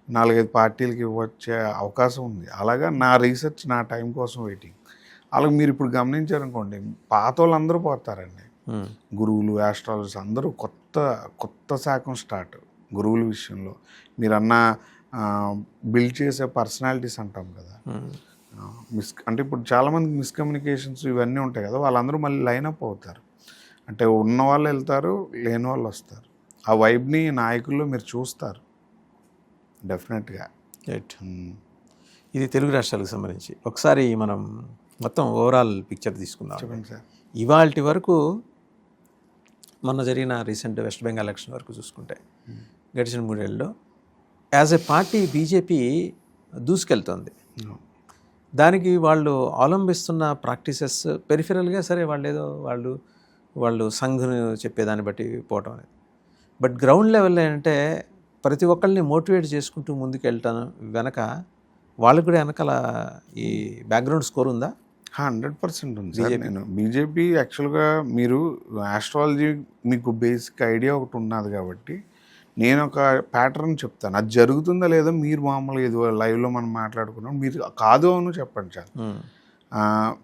4-5 పార్టీలకి వచ్చే అవకాశం ఉంది. అలాగా నా రీసెర్చ్ నా టైం కోసం వెయిటింగ్. అలాగే మీరు ఇప్పుడు గమనించారనుకోండి, పాత వాళ్ళందరూ పోతారండి. గురువులు, ఆస్ట్రాలజర్స్ అందరూ కొత్త శాఖం స్టార్ట్ గురువుల విషయంలో. మీరన్న బిల్డ్ చేసే పర్సనాలిటీస్ అంటాం కదా, అంటే ఇప్పుడు చాలామంది మిస్కమ్యూనికేషన్స్ ఇవన్నీ ఉంటాయి కదా, వాళ్ళందరూ మళ్ళీ లైనప్ అవుతారు. అంటే ఉన్న వాళ్ళు వెళ్తారు, లేని వాళ్ళు వస్తారు. ఆ వైబ్ని నాయకుల్లో మీరు చూస్తారు డెఫినెట్గా. రైట్. ఇది తెలుగు రాష్ట్రాలకు సంబంధించి ఒకసారి మనం మొత్తం ఓవరాల్ పిక్చర్ తీసుకుందాం. చెప్పండి సార్. ఇవాల్టి వరకు మొన్న జరిగిన రీసెంట్ వెస్ట్ బెంగాల్ ఎలక్షన్ వరకు చూసుకుంటే గడిచిన 3 ఏళ్ళలో యాజ్ ఎ పార్టీ బీజేపీ దూసుకెళ్తోంది. దానికి వాళ్ళు అవలంబిస్తున్న ప్రాక్టీసెస్ పెరిఫెరల్గా సరే వాళ్ళు సంఘ్ను చెప్పేదాన్ని బట్టి పోవటం అనేది. బట్ గ్రౌండ్ లెవెల్లో ఏంటంటే ప్రతి ఒక్కరిని మోటివేట్ చేసుకుంటూ ముందుకు వెళ్ళటం వెనక వాళ్ళకి కూడా వెనకాల ఈ బ్యాక్గ్రౌండ్ స్కోర్ ఉందా? 100% ఉంది సార్. నేను బీజేపీ యాక్చువల్గా మీరు ఆస్ట్రాలజీ మీకు బేసిక్ ఐడియా ఒకటి ఉన్నది కాబట్టి నేను ఒక ప్యాటర్న్ చెప్తాను. అది జరుగుతుందా లేదా మీరు మామూలుగా ఇది లైవ్లో మనం మాట్లాడుకున్నాం, మీరు కాదు అవును చెప్పండి సార్.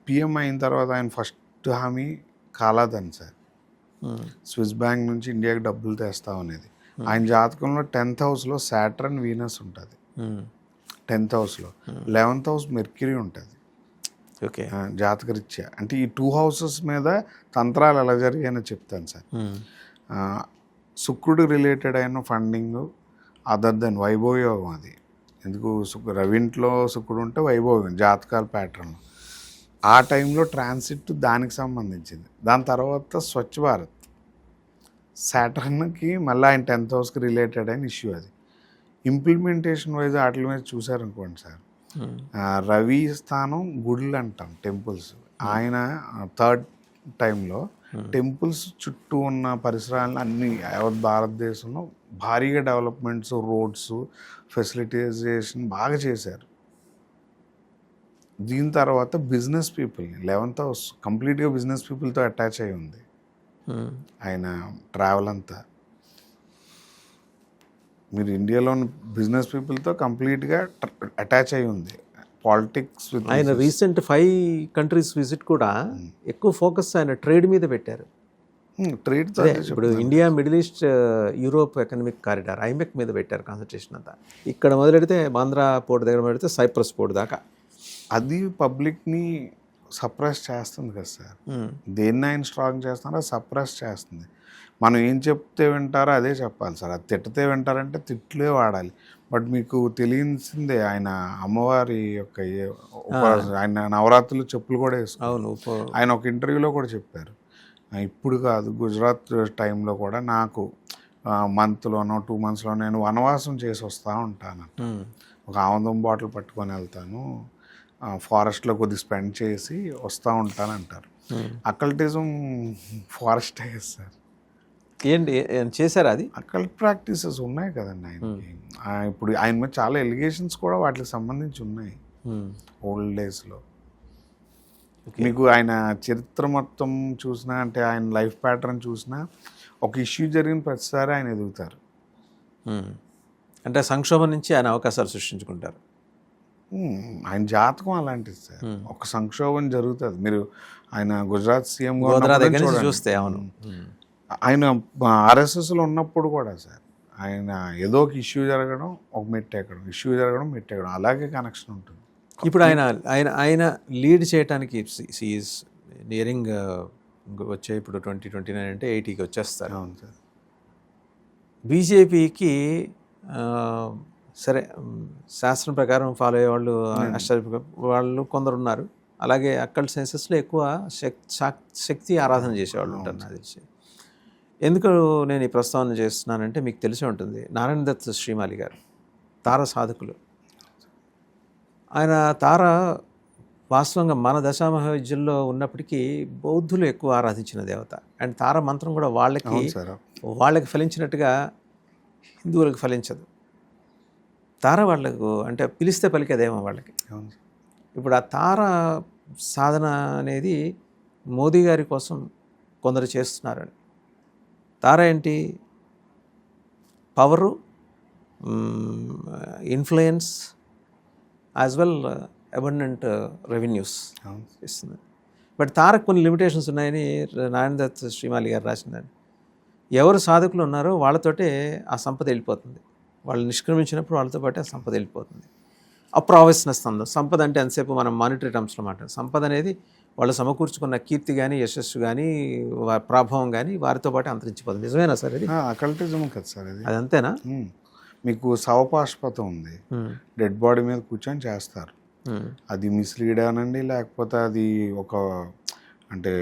పిఎం అయిన తర్వాత ఆయన ఫస్ట్ హామీ కాలాదని సార్, స్విస్ బ్యాంక్ నుంచి ఇండియాకి డబ్బులు తెస్తాం అనేది. ఆయన జాతకంలో 10th హౌస్లో సాటర్న్ వీనస్ ఉంటుంది, 10th హౌస్లో 11th హౌస్ మెర్క్యూరీ ఉంటుంది. ఓకే, జాతకరీత్యా అంటే ఈ 2 houses మీద తంత్రాలు ఎలా జరిగాయని చెప్తాను సార్. శుక్రుడు రిలేటెడ్ అయిన ఫండింగ్ అదర్ దెన్ వైభవయోగం. అది ఎందుకు రవింట్లో శుక్రుడు ఉంటే వైభవం జాతకాల ప్యాటర్న్. ఆ టైంలో ట్రాన్సిట్ దానికి సంబంధించింది. దాని తర్వాత స్వచ్ఛ భారత్ సాటర్న్కి మళ్ళీ ఆయన 10th హౌస్కి రిలేటెడ్ అయిన ఇష్యూ. అది ఇంప్లిమెంటేషన్ వైజ్ వాటి మీద చూసారనుకోండి సార్, రవి స్థానం గుడులు అంటాం టెంపుల్స్. ఆయన 3rd టైంలో టెంపుల్స్ చుట్టూ ఉన్న పరిసరాలను అన్ని యావత్ భారతదేశంలో భారీగా డెవలప్మెంట్స్, రోడ్స్, ఫెసిలిటైజేషన్ బాగా చేశారు. దీని తర్వాత బిజినెస్ పీపుల్ని 11th హౌస్ కంప్లీట్గా బిజినెస్ పీపుల్తో అటాచ్ అయి ఉంది. ఆయన ట్రావెల్ అంతా మీరు ఇండియాలో ఉన్న బిజినెస్ పీపుల్తో కంప్లీట్గా అటాచ్ అయి ఉంది. పాలిటిక్స్ ఆయన రీసెంట్ 5 countries విజిట్ కూడా ఎక్కువ ఫోకస్ ఆయన ట్రేడ్ మీద పెట్టారు. ట్రేడ్ ఇప్పుడు India, middle east, Europe economic corridor ఐమెక్ మీద పెట్టారు కాన్సన్ట్రేషన్ అంతా. ఇక్కడ మొదలెడితే బాంద్రా పోర్ట్ దగ్గర మొదలెడితే సైప్రస్ పోర్ట్ దాకా. అది పబ్లిక్ని సప్రెస్ చేస్తుంది కదా సార్. దేన్ని ఆయన స్ట్రాంగ్ చేస్తున్నారో సప్రెస్ చేస్తుంది. మనం ఏం చెప్తే వింటారో అదే చెప్పాలి సార్. అది తిట్టితే వింటారంటే తిట్లే వాడాలి. బట్ మీకు తెలిసిందే ఆయన అమ్మవారి యొక్క ఆయన నవరాత్రులు చెప్పులు కూడా వేసుకున్నారు. ఆయన ఒక ఇంటర్వ్యూలో కూడా చెప్పారు, ఇప్పుడు కాదు గుజరాత్ టైంలో కూడా నాకు మంత్లోనో 2 monthsలో నేను వనవాసం చేసి వస్తూ ఉంటాను. ఒక ఆముదం బాటిల్ పట్టుకొని వెళ్తాను, ఫారెస్ట్లో కొద్ది స్పెండ్ చేసి వస్తూ ఉంటాను అంటారు. అకల్టిజం ఫారెస్టే కదా సార్. ఏంటి చేశారు అది? అకల్ట్ ప్రాక్టీసెస్ ఉన్నాయి కదండి ఆయనకి. ఇప్పుడు ఆయన మీద చాలా ఎలిగేషన్స్ కూడా వాటికి సంబంధించి ఉన్నాయి ఓల్డ్ డేస్లో. మీకు ఆయన చరిత్ర మొత్తం చూసినా, అంటే ఆయన లైఫ్ ప్యాటర్న్ చూసినా, ఒక ఇష్యూ జరిగిన ప్రతిసారి ఆయన ఎదుగుతారు. అంటే సంక్షోభం నుంచి ఆయన అవకాశాలు సృష్టించుకుంటారు. ఆయన జాతకం అలాంటిది సార్. ఒక సంక్షోభం జరుగుతుంది. మీరు ఆయన గుజరాత్ సీఎం చూస్తే, అవును, ఆయన ఆర్ఎస్ఎస్లో ఉన్నప్పుడు కూడా సార్, ఆయన ఏదో ఒక ఇష్యూ జరగడం, ఒక మెట్టు ఎక్కడం, ఇష్యూ జరగడం, మెట్టు ఎక్కడం, అలాగే కనెక్షన్ ఉంటుంది. ఇప్పుడు ఆయన ఆయన ఆయన లీడ్ చేయడానికి ఈజ్ నియరింగ్ వచ్చే ఇప్పుడు 2029 అంటే 80కి వచ్చేస్తారు. అవును సార్. బీజేపీకి సరే శాస్త్రం ప్రకారం ఫాలో అయ్యే వాళ్ళు వాళ్ళు కొందరు ఉన్నారు. అలాగే అక్కల్ సైన్సెస్లో ఎక్కువ శక్తి ఆరాధన చేసేవాళ్ళు ఉంటారు నాకు తెలిసి. ఎందుకు నేను ఈ ప్రస్తావన చేస్తున్నానంటే మీకు తెలిసే ఉంటుంది, నారాయణ దత్ శ్రీమాలి గారు తార సాధకులు. ఆయన తార వాస్తవంగా మన దశామహ విద్యల్లో ఉన్నప్పటికీ బౌద్ధులు ఎక్కువ ఆరాధించిన దేవత. అండ్ తార మంత్రం కూడా వాళ్ళకి ఫలించినట్టుగా హిందువులకు ఫలించదు. తార వాళ్ళకు అంటే పిలిస్తే పలికేదేమో వాళ్ళకి. ఇప్పుడు ఆ తార సాధన అనేది మోదీ గారి కోసం కొందరు చేస్తున్నారని. తార ఏంటి? Power, influence, as well abundant revenues ఇస్తుంది. బట్ తారకు కొన్ని లిమిటేషన్స్ ఉన్నాయని నారాయణ దత్ శ్రీమాలి గారు రాసిందని. ఎవరు సాధకులు ఉన్నారో వాళ్ళతోటే ఆ సంపద వెళ్ళిపోతుంది. వాళ్ళు నిష్క్రమించినప్పుడు వాళ్ళతో పాటు ఆ సంపద వెళ్ళిపోతుంది. అప్రావెస్న స్తంభం. సంపద అంటే ఎంతసేపు మనం మానిటరీ టర్మ్స్లో మాట్లాడు. సంపద అనేది వాళ్ళు సమకూర్చుకున్న కీర్తి కానీ, యశస్సు కానీ, ప్రాభవం కానీ వారితో పాటు అంతరించిపోతుంది. నిజమేనా సార్? అది అకల్టిజం కదా సార్. అది అంతేనా? మీకు శవపాశుపతం ఉంది, డెడ్ బాడీ మీద కూర్చొని చేస్తారు. అది మిస్లీడ్ అనండి, లేకపోతే అది ఒక అంటే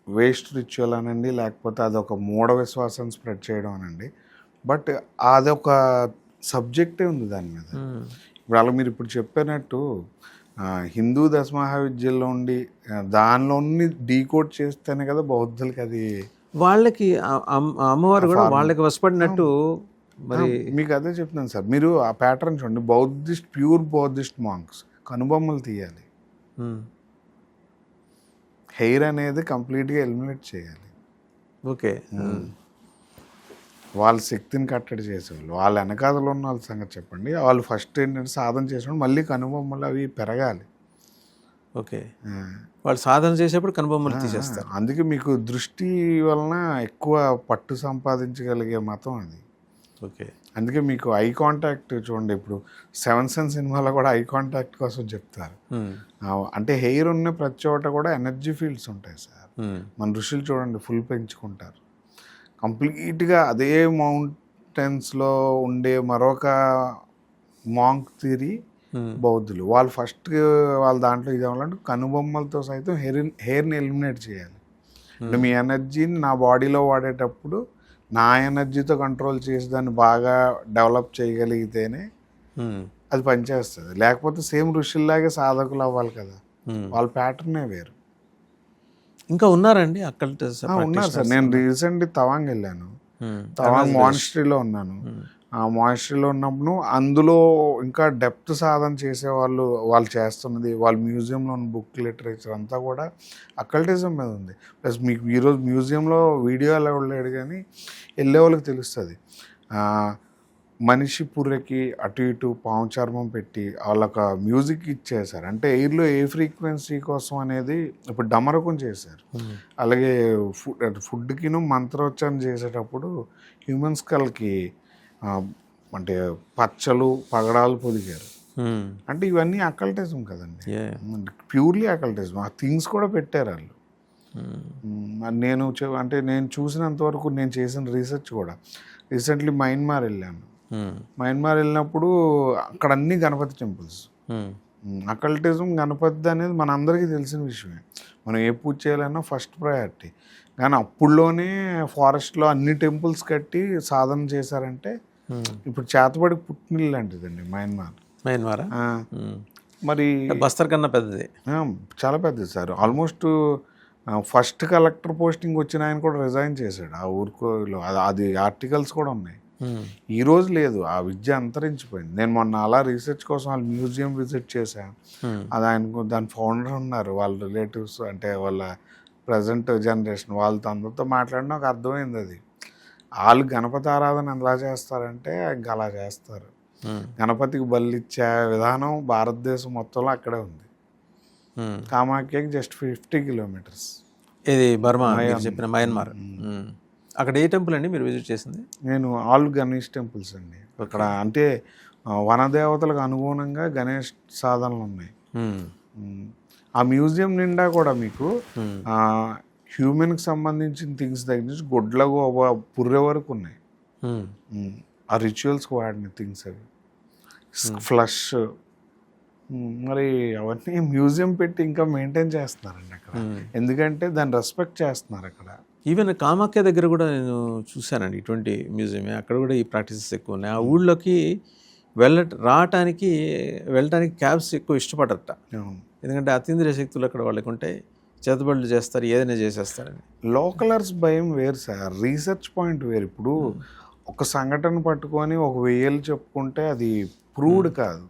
వేస్ట్ రిచువల్ అనండి, లేకపోతే అది ఒక మూఢ విశ్వాసాన్ని స్ప్రెడ్ చేయడం అనండి. బట్ అదొక సబ్జెక్టే ఉంది దాని మీద. ఇప్పుడు అలా మీరు ఇప్పుడు చెప్పినట్టు హిందూ దశమహావిద్యల్లో ఉండి దానిలోని డీకోడ్ చేస్తేనే కదా బౌద్ధులకి అది వాళ్ళకి అమ్మవారు కూడా వాళ్ళకి వశపడినట్టు మరి మీకు అదే చెప్తున్నాను సార్, మీరు ఆ ప్యాటర్న్ చూడండి, ప్యూర్ బౌద్ధిస్ట్ మాంక్స్ కనుబొమ్మలు తీయాలి, హెయిర్ అనేది కంప్లీట్గా ఎలిమినేట్ చేయాలి. ఓకే. వాళ్ళ శక్తిని కట్టడి చేసేవాళ్ళు, వాళ్ళ వెనకాతలో ఉన్న వాళ్ళ సంగతి చెప్పండి. వాళ్ళు ఫస్ట్ ఏంటంటే సాధన చేసినప్పుడు మళ్ళీ కనుబొమ్మలు అవి పెరగాలి. ఓకే. వాళ్ళు సాధన చేసేప్పుడు కనుబొమ్మలు తీసేస్తారు. అందుకే మీకు దృష్టి వలన ఎక్కువ పట్టు సంపాదించగలిగే మతం అది. ఓకే. అందుకే మీకు ఐ కాంటాక్ట్ చూడండి, ఇప్పుడు 7 సెన్స్ సినిమాలో కూడా ఐ కాంటాక్ట్ కోసం చెప్తారు. అంటే హెయిర్ ఉన్న ప్రతి చోట కూడా ఎనర్జీ ఫీల్డ్స్ ఉంటాయి సార్. మన ఋషులు చూడండి ఫుల్ పెంచుకుంటారు. కంప్లీట్గా అదే మౌంటైన్స్లో ఉండే మరొక మాంక్ థియరీ బౌద్ధులు. వాళ్ళు ఫస్ట్ వాళ్ళ దాంట్లో ఇది అవ్వాలంటే కనుబొమ్మలతో సైతం హెయిర్ని ఎలిమినేట్ చేయాలి. అంటే మీ ఎనర్జీని నా బాడీలో వాడేటప్పుడు నా ఎనర్జీతో కంట్రోల్ చేసి దాన్ని బాగా డెవలప్ చేయగలిగితేనే అది పనిచేస్తుంది. లేకపోతే సేమ్ ఋషుల్లాగే సాధకులు అవ్వాలి కదా, వాళ్ళ ప్యాటర్నే వేరు. ఇంకా ఉన్నారండి అక్కడ? ఉన్నారు సార్. నేను రీసెంట్లీ తవాంగ్ వెళ్ళాను, తవాంగ్ మానిస్ట్రీలో ఉన్నాను. ఆ మానిస్ట్రీలో ఉన్నప్పుడు అందులో ఇంకా డెప్త్ సాధన చేసేవాళ్ళు, వాళ్ళు చేస్తున్నది, వాళ్ళ మ్యూజియంలో ఉన్న బుక్ లిటరేచర్ అంతా కూడా అకల్టిజం మీద ఉంది. ప్లస్ మీకు ఈరోజు మ్యూజియంలో వీడియో అలా వెళ్ళాడు కానీ వెళ్ళే వాళ్ళకి తెలుస్తుంది. మనిషి పుర్రెకి అటు ఇటు పాము చర్మం పెట్టి వాళ్ళొక మ్యూజిక్ ఇచ్చేసారు. అంటే ఎయిర్లో ఏ ఫ్రీక్వెన్సీ కోసం అనేది ఇప్పుడు డమరకం చేశారు. అలాగే ఫుడ్కిను మంత్రోచ్చారణ చేసేటప్పుడు హ్యూమన్ స్కల్కి అంటే పచ్చలు పగడాలు పొదిగారు. అంటే ఇవన్నీ అకల్టిజం కదండి, ప్యూర్లీ అకల్టిజం. ఆ థింగ్స్ కూడా పెట్టారు వాళ్ళు. నేను చూసినంత వరకు, నేను చేసిన రీసెర్చ్ కూడా, రీసెంట్లీ మయన్మార్ వెళ్ళాను. మయన్మార్ వెళ్ళినప్పుడు అక్కడ అన్ని గణపతి టెంపుల్స్. అకల్టిజం గణపతి అనేది మన అందరికీ తెలిసిన విషయమే. మనం ఏ పూజ చేయాలన్నా ఫస్ట్ ప్రయారిటీ. కానీ అప్పుడులోనే ఫారెస్ట్లో అన్ని టెంపుల్స్ కట్టి సాధన చేశారంటే ఇప్పుడు చేతబడి పుట్టినిల్లు లాంటిదండి మయన్మార్. మరి బస్తర్ కన్నా పెద్దది, చాలా పెద్దది sir. Almost first collector posting వచ్చిన ఆయన కూడా రిజైన్ చేశాడు ఆ ఊరుకోలో. అది ఆర్టికల్స్ కూడా ఉన్నాయి. ఈ రోజు లేదు, ఆ విద్య అంతరించిపోయింది. నేను మొన్న అలా రీసెర్చ్ కోసం వాళ్ళ మ్యూజియం విజిట్ చేశాను. అది ఆయనకు దాని ఫౌండర్ ఉన్నారు, వాళ్ళ రిలేటివ్స్, అంటే వాళ్ళ ప్రజెంట్ జనరేషన్ వాళ్ళతో అందరితో మాట్లాడినా నాకు అర్థమైంది. అది వాళ్ళు గణపతి ఆరాధన ఎలా చేస్తారంటే ఇంకా అలా చేస్తారు. గణపతికి బలిచ్చే విధానం భారతదేశం మొత్తంలో అక్కడే ఉంది. కామాఖ్యకి జస్ట్ 50 కిలోమీటర్స్. ఇది బర్మా చెప్పిన మయన్మార్. అక్కడ ఏ టెంపుల్ అండి మీరు విజిట్ చేసింది? నేను ఆల్ గణేష్ టెంపుల్స్ అండి. అక్కడ అంటే వనదేవతలకు అనుగుణంగా గణేష్ సాధనలు ఉన్నాయి. ఆ మ్యూజియం నిండా కూడా మీకు హ్యూమన్కి సంబంధించిన థింగ్స్ దగ్గర నుంచి గొడ్లకు పుర్రె వరకు ఉన్నాయి. ఆ రిచువల్స్కి వాడిన థింగ్స్ అవి, ఫ్లష్. మరి అవన్నీ మ్యూజియం పెట్టి ఇంకా మెయింటైన్ చేస్తున్నారండి అక్కడ, ఎందుకంటే దాన్ని రెస్పెక్ట్ చేస్తున్నారు అక్కడ. ఈవెన్ కామాఖ్య దగ్గర కూడా నేను చూశానండి ఇటువంటి మ్యూజియమే. అక్కడ కూడా ఈ ప్రాక్టీసెస్ ఎక్కువ ఉన్నాయి. ఆ ఊళ్ళోకి వెళ్ళటానికి క్యాబ్స్ ఎక్కువ ఇష్టపడరట, ఎందుకంటే అతీంద్రియ శక్తులు అక్కడ వాళ్ళకి ఉంటాయి, చేతబడులు చేస్తారు, ఏదైనా చేసేస్తారని. లోకలర్స్ భయం వేరు సార్, రీసెర్చ్ పాయింట్ వేరు. ఇప్పుడు ఒక సంఘటన పట్టుకొని 1000 చెప్పుకుంటే అది ప్రూవ్డ్ కాదు.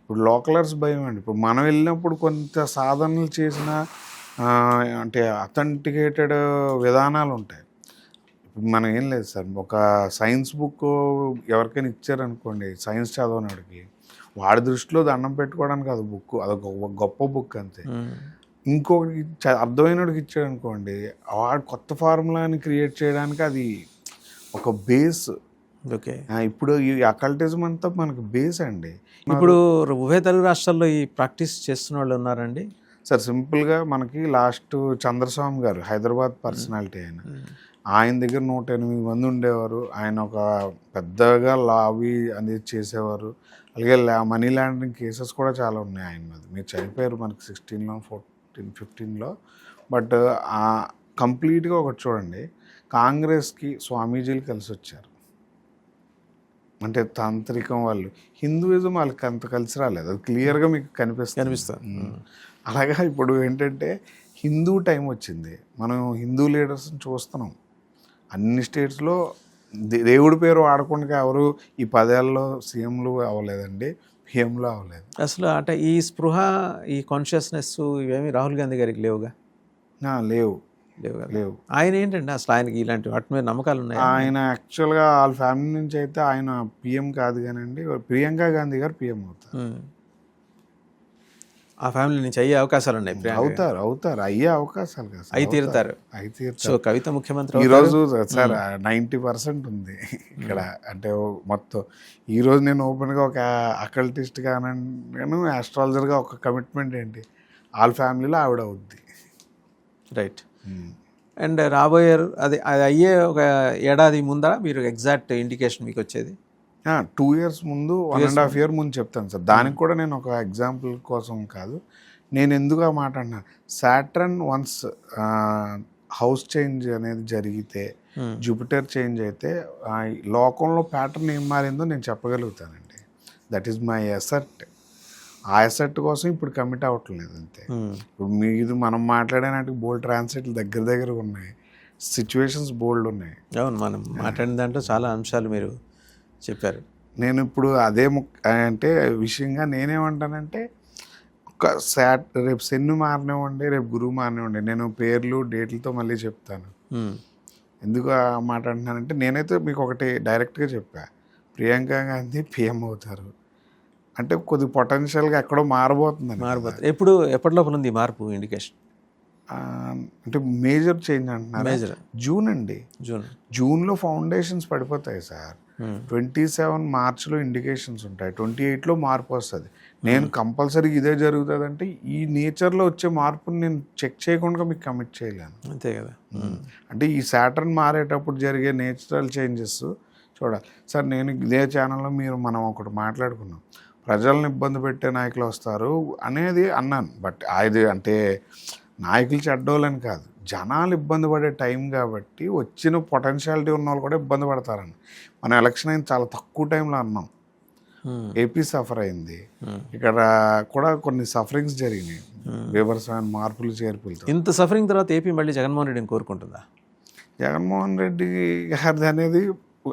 ఇప్పుడు లోకలర్స్ భయం అండి. ఇప్పుడు మనం వెళ్ళినప్పుడు కొంత సాధనలు చేసిన అంటే అథెంటికేటెడ్ విధానాలు ఉంటాయి. ఇప్పుడు మనం ఏం లేదు సార్, ఒక సైన్స్ బుక్ ఎవరికైనా ఇచ్చారనుకోండి, సైన్స్ చదవనాడికి, వాడి దృష్టిలో దండం పెట్టుకోవడానికి అది బుక్, అదొక గొప్ప బుక్ అంతే. ఇంకొకటి అర్థమైనడికి ఇచ్చాడు అనుకోండి, వాడు కొత్త ఫార్ములాని క్రియేట్ చేయడానికి అది ఒక బేస్. ఓకే. ఇప్పుడు ఈ అకల్టిజం అంతా మనకు బేస్ అండి. ఇప్పుడు ఉభయ తెలుగు రాష్ట్రాల్లో ఈ ప్రాక్టీస్ చేస్తున్న వాళ్ళు ఉన్నారండి సార్? సింపుల్గా మనకి లాస్ట్ చంద్రస్వామి గారు, హైదరాబాద్ పర్సనాలిటీ, ఆయన దగ్గర 108 మంది ఉండేవారు. ఆయన ఒక పెద్దగా లాబీ అనేది చేసేవారు. అలాగే మనీ లాండరింగ్ కేసెస్ కూడా చాలా ఉన్నాయి ఆయన మీద. మీరు చనిపోయారు మనకి 16లో 15లో. బట్ కంప్లీట్గా ఒకటి చూడండి, కాంగ్రెస్కి స్వామీజీలు కలిసి వచ్చారు. అంటే తాంత్రికం వాళ్ళు, హిందూయిజం వాళ్ళకి అంత కలిసి రాలేదు, అది క్లియర్గా మీకు కనిపిస్తుంది. అలాగా ఇప్పుడు ఏంటంటే హిందూ టైం వచ్చింది, మనం హిందూ లీడర్స్ని చూస్తున్నాం. అన్ని స్టేట్స్లో దేవుడి పేరు వాడకుండా ఎవరు ఈ 10 ఏళ్ళలో సీఎంలు అవ్వలేదండి, పిఎంలు అవ్వలేదు. అసలు అంటే ఈ స్పృహ, ఈ కాన్షియస్నెస్ ఇవేమి రాహుల్ గాంధీ గారికి లేవుగా? లేవు లేవు కదా. లేవు. ఆయన ఏంటండి అసలు ఆయనకి ఇలాంటి వాటి మీద నమ్మకాలు ఉన్నాయి? ఆయన యాక్చువల్గా వాళ్ళ ఫ్యామిలీ నుంచి అయితే ఆయన పిఎం కాదు కానండి, ప్రియాంక గాంధీ గారు పిఎం అవుతారు. ఆ ఫ్యామిలీ నుంచి అయ్యే అవకాశాలు ఉన్నాయి. అవుతారు అయ్యే అవకాశాలు కదా సార్. అయి తీరుతారు. సో కవిత ముఖ్యమంత్రి ఈరోజు సార్ 90% ఉంది ఇక్కడ. అంటే మొత్తం ఈరోజు నేను ఓపెన్గా ఒక అకల్టిస్ట్ గాను ఆస్ట్రాలజర్గా ఒక కమిట్మెంట్ ఏంటి, వాళ్ళ ఫ్యామిలీలో ఆవిడ అవుద్ది. రైట్. అండ్ రాబోయే అది అది అయ్యే ఒక ఏడాది ముందర మీరు ఎగ్జాక్ట్ ఇండికేషన్ మీకు వచ్చేది? 2 years ముందు, 1.5 year ముందు చెప్తాను సార్. దానికి కూడా నేను ఒక ఎగ్జాంపుల్ కోసం కాదు, నేను ఎందుకు ఆ మాట అన్నా, సాటర్న్ వన్స్ హౌస్ చేంజ్ అనేది జరిగితే, జూపిటర్ చేంజ్ అయితే లోకంలో ప్యాటర్న్ ఏం మారిందో నేను చెప్పగలుగుతానండి. That is my asset. ఆ అసెట్ కోసం ఇప్పుడు కమిట్ అవ్వట్లేదు అంతే. ఇప్పుడు మీరు మనం మాట్లాడేనాటికి బోల్డ్ ట్రాన్స్లేట్లు దగ్గర ఉన్నాయి, సిచ్యువేషన్స్ బోల్డ్ ఉన్నాయి. అవును, మనం మాట్లాడిన దాంట్లో చాలా అంశాలు మీరు చెప్పారు. నేను ఇప్పుడు అదే అంటే విషయంగా నేనేమంటానంటే, రేపు శని మారనివ్వండి, రేపు గురువు మారనివ్వండి, నేను పేర్లు డేట్లతో మళ్ళీ చెప్తాను. ఎందుకు ఆ మాట అంటున్నానంటే, నేనైతే మీకు ఒకటి డైరెక్ట్గా చెప్పా, ప్రియాంక గాంధీ పిఎం అవుతారు అంటే కొద్ది పొటెన్షియల్గా ఎక్కడో మారబోతుందని. ఎప్పటి లోపల ఉంది మార్పు ఇండికేషన్? అంటే మేజర్ చేంజ్ అంటున్నారు. జూన్ అండి, జూన్లో ఫౌండేషన్స్ పడిపోతాయి సార్. 27 మార్చ్లో ఇండికేషన్స్ ఉంటాయి, 28లో మార్పు వస్తుంది. నేను కంపల్సరీ ఇదే జరుగుతుంది అంటే ఈ నేచర్లో వచ్చే మార్పుని నేను చెక్ చేయకుండా మీకు కమిట్ చేయలేను. అంతే కదా. అంటే ఈ సాటర్న్ మారేటప్పుడు జరిగే నేచురల్ చేంజెస్ చూడాలి సార్. నేను ఇదే ఛానల్లో మనం ఒకటి మాట్లాడుకున్నాం, ప్రజలను ఇబ్బంది పెట్టే నాయకులు వస్తారు అనేది అన్నాను. బట్ అది అంటే నాయకులు చెడ్డోళ్ళని కాదు, జనాలు ఇబ్బంది పడే టైం కాబట్టి వచ్చిన పొటెన్షియాలిటీ ఉన్న వాళ్ళు కూడా ఇబ్బంది పడతారని. మన ఎలక్షన్ అయిన చాలా తక్కువ టైంలో అన్నాం. ఏపీ సఫర్ అయింది, ఇక్కడ కూడా కొన్ని సఫరింగ్స్ జరిగినాయి, వివరసమైన మార్పులు చేర్పులతో. ఇంత సఫరింగ్ తర్వాత ఏపీ మళ్ళీ జగన్మోహన్ రెడ్డిని కోరుకుంటుందా? జగన్మోహన్ రెడ్డి గారిది అనేది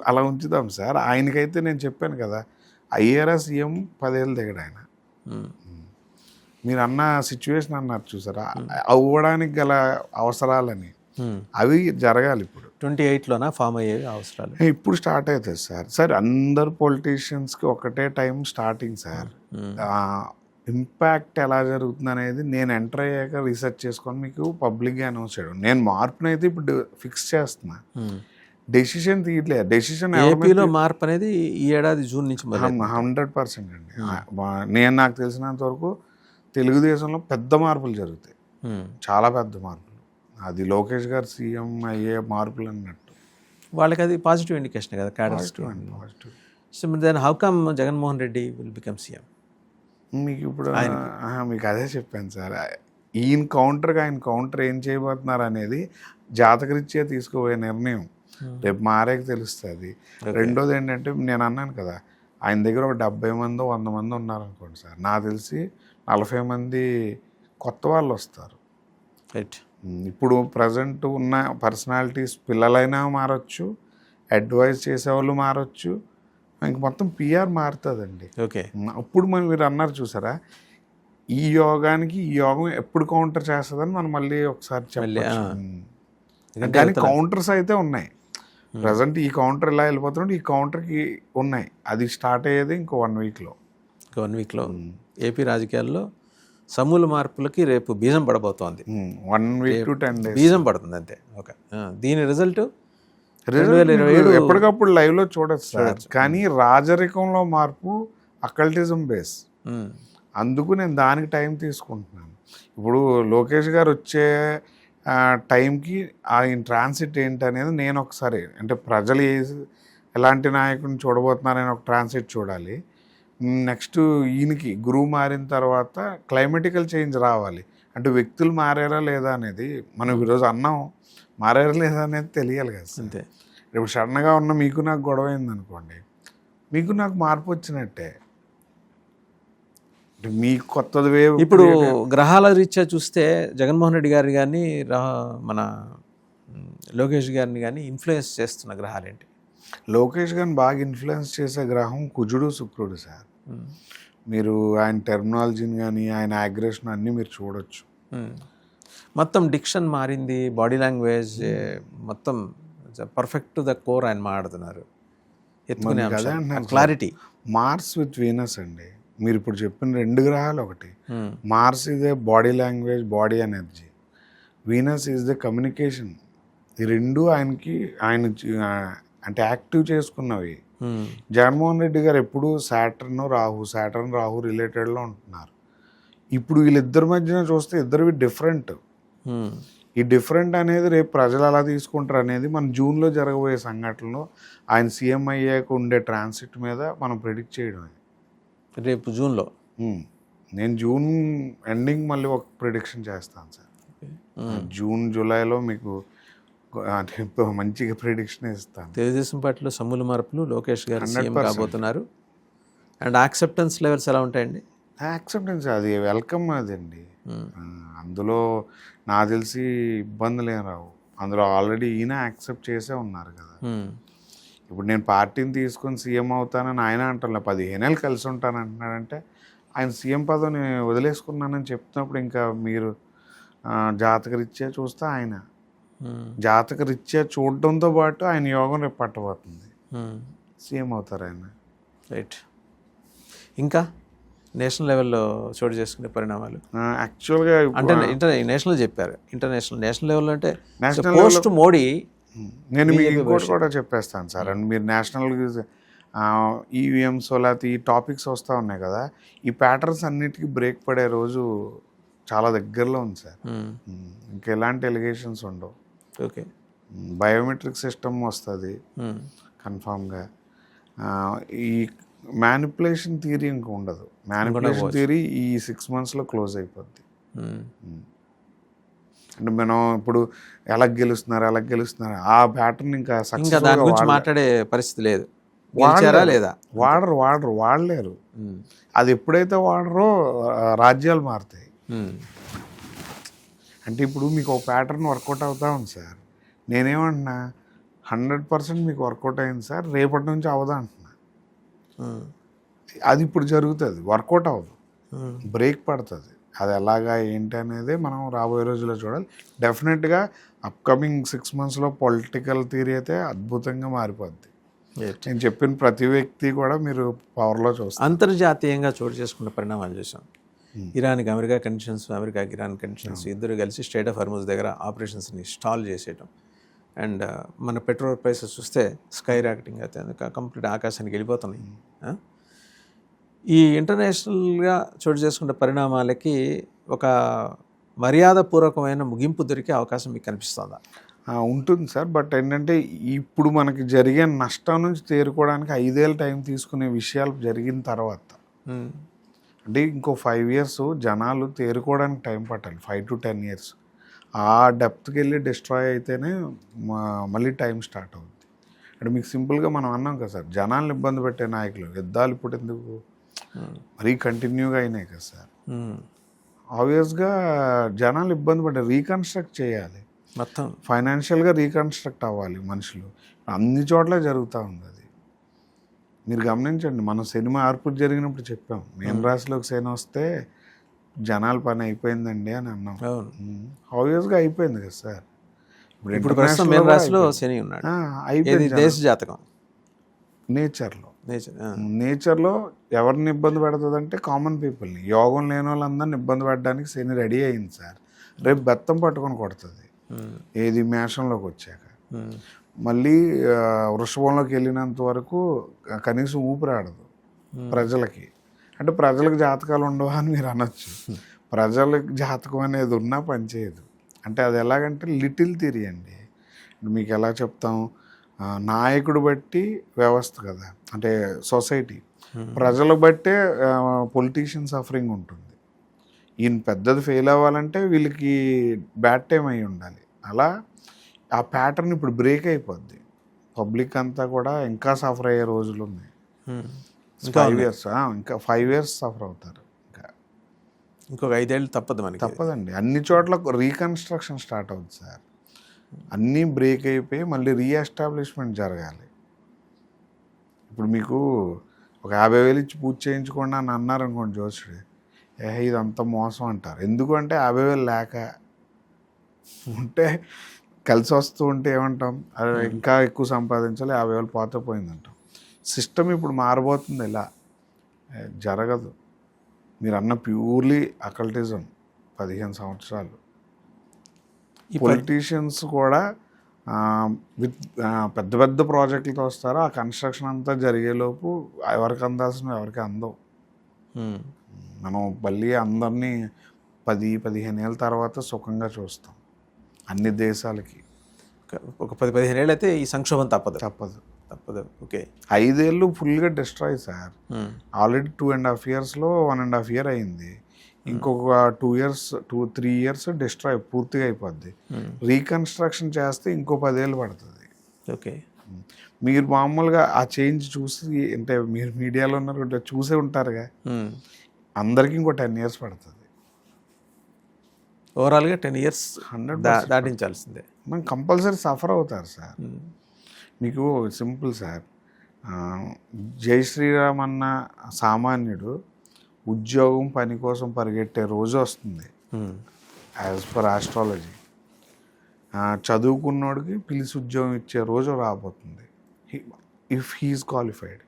అలా ఉంచుదాం సార్. ఆయనకైతే నేను చెప్పాను కదా, అయ్యారా సీఎం 10 ఏళ్ళు దిగడు ఆయన. మీరు అన్న సిచ్యువేషన్ అన్నారు చూసారా, అవ్వడానికి గల అవసరాలని అవి జరగాలి. ఇప్పుడు 28లోనా ఫామ్ అయ్యేవి అవసరాలు ఇప్పుడు స్టార్ట్ అవుతుంది సార్. అందరు పొలిటీషియన్స్కి ఒకటే టైం స్టార్టింగ్ సార్. ఇంపాక్ట్ ఎలా జరుగుతుంది అనేది నేను ఎంటర్ అయ్యాక రీసెర్చ్ చేసుకొని మీకు పబ్లిక్గా అనౌన్స్ చేయడం. నేను మార్పునైతే ఇప్పుడు ఫిక్స్ చేస్తున్నా, డెసిషన్ తీయట్లేదు. డెసిషన్ ఏపీలో మార్పు అనేది ఈ ఏడాది జూన్ నుంచి 100% అండి. నాకు తెలిసినంత వరకు తెలుగుదేశంలో పెద్ద మార్పులు జరుగుతాయి, చాలా పెద్ద మార్పులు. అది లోకేష్ గారు సీఎం అయ్యే మార్పులు అన్నట్టు. వాళ్ళకి అది పాజిటివ్ ఇండికేషన్ కదా, positive. So then how come Jaganmohan Reddy will become CM? మీకు ఇప్పుడు మీకు అదే చెప్పాను సార్, ఈయన కౌంటర్ ఏం చేయబోతున్నారు అనేది జాతకరీత్యా తీసుకోబోయే నిర్ణయం రేపు మారేకి తెలుస్తుంది. రెండోది ఏంటంటే, నేను అన్నాను కదా, ఆయన దగ్గర ఒక 70 మంది 100 మంది ఉన్నారనుకోండి సార్, నాకు తెలిసి 40 మంది కొత్త వాళ్ళు వస్తారు. ఇప్పుడు ప్రజెంట్ ఉన్న పర్సనాలిటీస్ పిల్లలైనా మారచ్చు, అడ్వైజ్ చేసేవాళ్ళు మారచ్చు, ఇంక మొత్తం పిఆర్ మారుతుందండి. ఓకే, అప్పుడు మీరు అన్నారు చూసారా, ఈ యోగానికి ఈ యోగం ఎప్పుడు కౌంటర్ చేస్తుందని మనం మళ్ళీ ఒకసారి చెప్పాలి. కానీ కౌంటర్స్ అయితే ఉన్నాయి. ప్రజెంట్ ఈ కౌంటర్ ఇలా వెళ్ళిపోతున్నాడు, ఈ కౌంటర్కి ఉన్నాయి. అది స్టార్ట్ అయ్యేది ఇంకో 1 వీక్లో. ఏపీ రాజకీయాల్లో సమూల మార్పులకి రేపు బీజం పడబోతోంది. 1 week to 10 days బీజం పడుతుంది అంతే. ఓకే, దీని రిజల్ట్ ఎప్పటికప్పుడు లైవ్లో చూడొచ్చు సార్. కానీ రాజరికంలో మార్పు అకల్టిజం బేస్, అందుకు నేను దానికి టైం తీసుకుంటున్నాను. ఇప్పుడు లోకేష్ గారు వచ్చే టైంకి ఆయన ట్రాన్సిట్ ఏంటి అనేది నేను ఒకసారి, అంటే ప్రజలు ఎలాంటి నాయకుడిని చూడబోతున్నారని ఒక ట్రాన్సిట్ చూడాలి. నెక్స్ట్ ఈయనకి గురువు మారిన తర్వాత క్లైమేటికల్ చేంజ్ రావాలి. అంటే వ్యక్తులు మారారా లేదా అనేది మనం ఈరోజు అన్నాం, మారారా లేదా అనేది తెలియాలి కదా. అంతే. ఇప్పుడు సడన్గా ఉన్న మీకు నాకు గొడవ అయింది అనుకోండి, మీకు నాకు మార్పు వచ్చినట్టే. మీకు కొత్తది వేవ్. ఇప్పుడు గ్రహాల రీత్యా చూస్తే జగన్మోహన్ రెడ్డి గారిని కానీ మన లోకేష్ గారిని కానీ ఇన్ఫ్లుయెన్స్ చేస్తున్న గ్రహాలు ఏంటి? లోకేష్ గారిని బాగా ఇన్ఫ్లుయెన్స్ చేసే గ్రహం కుజుడు శుక్రుడు సార్. మీరు ఆయన టెర్మినాలజీని కానీ ఆయన అగ్రెషన్ అన్నీ మీరు చూడొచ్చు. మొత్తం డిక్షన్ మారింది, బాడీ లాంగ్వేజ్ మొత్తం పర్ఫెక్ట్ టు ద కోర్ ఆయన మాట్లాడుతున్నారు. ఎత్తుకునే అదే అంటున్నాను, క్లారిటీ. మార్స్ విత్ వీనస్ అండి. మీరు ఇప్పుడు చెప్పిన 2 గ్రహాలు ఒకటి. Mars is a body language, body energy. Venus is the communication. ఈ 2 ఆయన అంటే యాక్టివ్ చేసుకున్నవి. జగన్మోహన్ రెడ్డి గారు ఎప్పుడు సాటర్న్ రాహు రిలేటెడ్లో ఉంటున్నారు. ఇప్పుడు వీళ్ళిద్దరి మధ్యన చూస్తే ఇద్దరివి డిఫరెంట్. ఈ డిఫరెంట్ అనేది రేపు ప్రజలు ఎలా తీసుకుంటారు అనేది మన జూన్లో జరగబోయే సంఘటనలో ఆయన సీఎం అయ్యాక ఉండే ట్రాన్సిట్ మీద మనం ప్రిడిక్ట్ చేయడమే. రేపు జూన్లో నేను జూన్ ఎండింగ్ మళ్ళీ ఒక ప్రిడిక్షన్ చేస్తాను సార్. జూన్ జూలైలో మీకు మంచిగా ప్రిడిక్షన్ ఇస్తాను. తెలుగుదేశం పార్టీలో సమ్ముల మార్పులు, లోకేష్ గారు సీఎం కాబోతున్నారు. అండ్ యాక్సెప్టెన్స్ లెవెల్స్ ఎలా ఉంటాయండి? యాక్సెప్టెన్స్ అది వెల్కమ్ అదండి. అందులో నాకు తెలిసి ఇబ్బందులు ఏం రావు. అందులో ఆల్రెడీ ఈయన యాక్సెప్ట్ చేసే ఉన్నారు కదా. ఇప్పుడు నేను పార్టీని తీసుకొని సీఎం అవుతానని ఆయన అంటాను, 15 ఏళ్ళు కలిసి ఉంటాను అంటున్నాడంటే ఆయన సీఎం పదవిని వదిలేసుకున్నానని చెప్తున్నప్పుడు ఇంకా మీరు జాతకరీత్యా చూస్తే ఆయన జాతకరీత్యా చూడడంతో పాటు ఆయన యోగం రేపు పట్టబోతుంది, సీఎం అవుతారు ఆయన. రైట్. ఇంకా నేషనల్ లెవెల్లో చోటు చేసుకునే పరిణామాలు యాక్చువల్గా అంటే నేషనల్ చెప్పారు, నేషనల్ లెవెల్లో అంటే పోస్ట్ మోడీ. నేను మీకు ఇంకోటి కూడా చెప్పేస్తాను సార్. అండ్ మీరు నేషనల్ ఈవీఎంస్ లేకపోతే ఈ టాపిక్స్ వస్తూ ఉన్నాయి కదా, ఈ ప్యాటర్న్స్ అన్నిటికీ బ్రేక్ పడే రోజు చాలా దగ్గరలో ఉంది సార్. ఇంకా ఎలాంటి ఎలిగేషన్స్ ఉండవు. ఓకే. బయోమెట్రిక్ సిస్టమ్ వస్తుంది కన్ఫామ్గా. ఈ మ్యానిపులేషన్ థియరీ ఇంకా ఉండదు. మ్యానిపులేషన్ థియరీ ఈ 6 monthsలో క్లోజ్ అయిపోద్ది. అంటే మనం ఇప్పుడు ఎలా గెలుస్తున్నారు ఆ ప్యాటర్న్ ఇంకా దాని గురించి మాట్లాడే పరిస్థితి లేదు. లేదా వాడలేరు. అది ఎప్పుడైతే వాడరో రాజ్యాలు మారుతాయి. అంటే ఇప్పుడు మీకు ఒక ప్యాటర్న్ వర్కౌట్ అవుతా ఉంది సార్. నేనేమంటున్నా 100% మీకు వర్కౌట్ అయింది సార్, రేపటి నుంచి అవదా అంటున్నా. అది ఇప్పుడు జరుగుతుంది, వర్కౌట్ అవ్వదు, బ్రేక్ పడుతుంది. అది ఎలాగా ఏంటి అనేది మనం రాబోయే రోజుల్లో చూడాలి. డెఫినెట్గా అప్కమింగ్ 6 monthsలో పొలిటికల్ థియరీ అయితే అద్భుతంగా మారిపోద్ది. నేను చెప్పిన ప్రతి వ్యక్తి కూడా మీరు పవర్లో చూస్తారు. అంతర్జాతీయంగా చోటు చేసుకున్న పరిణామాలు చూసాం. ఇరాన్కి అమెరికా కండిషన్స్, అమెరికాకి ఇరాన్ కండిషన్స్, ఇద్దరు కలిసి స్ట్రైట్ ఆఫ్ హార్మజ్ దగ్గర ఆపరేషన్స్ని స్టాల్ చేసేయటం. అండ్ మన పెట్రోల్ ప్రైసెస్ చూస్తే స్కై రాకెటింగ్ అయితే కంప్లీట్ ఆకాశానికి వెళ్ళిపోతున్నాయి. ఈ ఇంటర్నేషనల్గా చోటు చేసుకున్న పరిణామాలకి ఒక మర్యాదపూర్వకమైన ముగింపు దొరికే అవకాశం మీకు కనిపిస్తుందా? ఉంటుంది సార్. బట్ ఏంటంటే ఇప్పుడు మనకి జరిగే నష్టం నుంచి తేరుకోవడానికి 5 ఏళ్ళ టైం తీసుకునే విషయాలు జరిగిన తర్వాత, అంటే ఇంకో 5 years జనాలు తేరుకోవడానికి టైం పట్టాలి. 5 to 10 years ఆ డెప్త్కి వెళ్ళి డిస్ట్రాయ్ అయితేనే మళ్ళీ టైం స్టార్ట్ అవుతుంది. అంటే మీకు సింపుల్గా మనం అన్నాం కదా సార్, జనాలను ఇబ్బంది పెట్టే నాయకులు యుద్ధాలు ఇప్పుడు ఎందుకు మరీ కంటిన్యూగా అయినాయి కదా సార్. ఆబ్వియస్గా జనాలు ఇబ్బంది పడ్డారు, రీకన్స్ట్రక్ట్ చేయాలి, మొత్తం ఫైనాన్షియల్గా రీకన్స్ట్రక్ట్ అవ్వాలి మనుషులు. అన్ని చోట్ల జరుగుతూ ఉంది అది. మీరు గమనించండి, మనం శని మార్పు జరిగినప్పుడు చెప్పాం, మేన రాశిలోకి శని వస్తే జనాల పని అయిపోయిందండి అని అన్నాం. ఆబ్వియస్గా అయిపోయింది కదా సార్. ఇప్పుడు ప్రస్తుతం మేన రాశిలో శని ఉన్నాడు. అయిపోయింది. దేశ జాతకం నేచర్లో ఎవరిని ఇబ్బంది పెడుతుందంటే కామన్ పీపుల్ని. యోగం లేని వాళ్ళందరిని ఇబ్బంది పెట్టడానికి శని రెడీ అయింది సార్. రేపు బెత్తం పట్టుకొని కొడుతుంది. ఏది మేషంలోకి వచ్చాక మళ్ళీ వృషభంలోకి వెళ్ళినంత వరకు కనీసం ఊపిరాడదు ప్రజలకి. అంటే ప్రజలకు జాతకాలు ఉండవు అని మీరు అనొచ్చు. ప్రజలకు జాతకం అనేది ఉన్నా పనిచేయదు. అంటే అది ఎలాగంటే లిటిల్ థియరీ అండి. మీకు ఎలా చెప్తాం, నాయకుడు బట్టి వ్యవస్థ కదా, అంటే సొసైటీ. ప్రజలు బట్టే పొలిటీషియన్ సఫరింగ్ ఉంటుంది. ఈయన పెద్దది ఫెయిల్ అవ్వాలంటే వీళ్ళకి బ్యాడ్ టైం అయి ఉండాలి. అలా ఆ ప్యాటర్న్ ఇప్పుడు బ్రేక్ అయిపోద్ది. పబ్లిక్ అంతా కూడా ఇంకా సఫర్ అయ్యే రోజులు ఉన్నాయి. 5 years, ఇంకా 5 years సఫర్ అవుతారు. ఇంకొక 5 ఏళ్ళు తప్పదండి. అన్ని చోట్ల రీకన్స్ట్రక్షన్ స్టార్ట్ అవుతుంది సార్. అన్నీ బ్రేక్ అయిపోయి మళ్ళీ రీఎస్టాబ్లిష్మెంట్ జరగాలి. ఇప్పుడు మీకు ఒక 50,000 ఇచ్చి పూజ చేయించుకోండి అని అన్నారు అనుకోండి జోషుడు, ఇదంతా మోసం అంటారు. ఎందుకంటే 50,000 లేక ఉంటే కలిసి వస్తూ ఉంటే ఏమంటాం, అదే ఇంకా ఎక్కువ సంపాదించాలి, 50,000 పోతే పోయిందంటాం. సిస్టమ్ ఇప్పుడు మారబోతుంది. ఇలా జరగదు. మీరు అన్న ప్యూర్లీ అకల్టిజం 15 సంవత్సరాలు. పొలిటీషియన్స్ కూడా విత్ పెద్ద పెద్ద ప్రాజెక్టులతో వస్తారు. ఆ కన్స్ట్రక్షన్ అంతా జరిగేలోపు ఎవరికి అందాల్సిన ఎవరికి అందవు. మనం మళ్ళీ అందరినీ 10-15 ఏళ్ళ తర్వాత సుఖంగా చూస్తాం అన్ని దేశాలకి. ఒక 10-15 ఏళ్ళు అయితే ఈ సంక్షోభం తప్పదు. ఓకే, 5 ఏళ్ళు ఫుల్గా డిస్ట్రాయ్ సార్. ఆల్రెడీ 2.5 ఇయర్స్లో 1.5 ఇయర్ అయింది. ఇంకొక 2-3 ఇయర్స్ డిస్ట్రాయ్ పూర్తిగా అయిపోద్ది. రీకన్స్ట్రక్షన్ చేస్తే ఇంకో 10 ఏళ్ళు పడుతుంది. ఓకే, మీరు మామూలుగా ఆ చేంజ్ చూసి, అంటే మీరు మీడియాలో ఉన్నారు చూసే ఉంటారుగా, అందరికీ ఇంకో 10 ఇయర్స్ పడుతుంది. ఓవరాల్గా 10 ఇయర్స్ 100% దాటించాల్సిందే. మనం కంపల్సరీ సఫర్ అవుతారు సార్. మీకు సింపుల్ సార్, జై శ్రీరామ్ అన్న సామాన్యుడు ఉద్యోగం పని కోసం పరిగెట్టే రోజు వస్తుంది యాజ్ పర్ ఆస్ట్రాలజీ. చదువుకున్నోడికి పిలిచి ఉద్యోగం ఇచ్చే రోజు రాబోతుంది, ఇఫ్ హీఈస్ క్వాలిఫైడ్.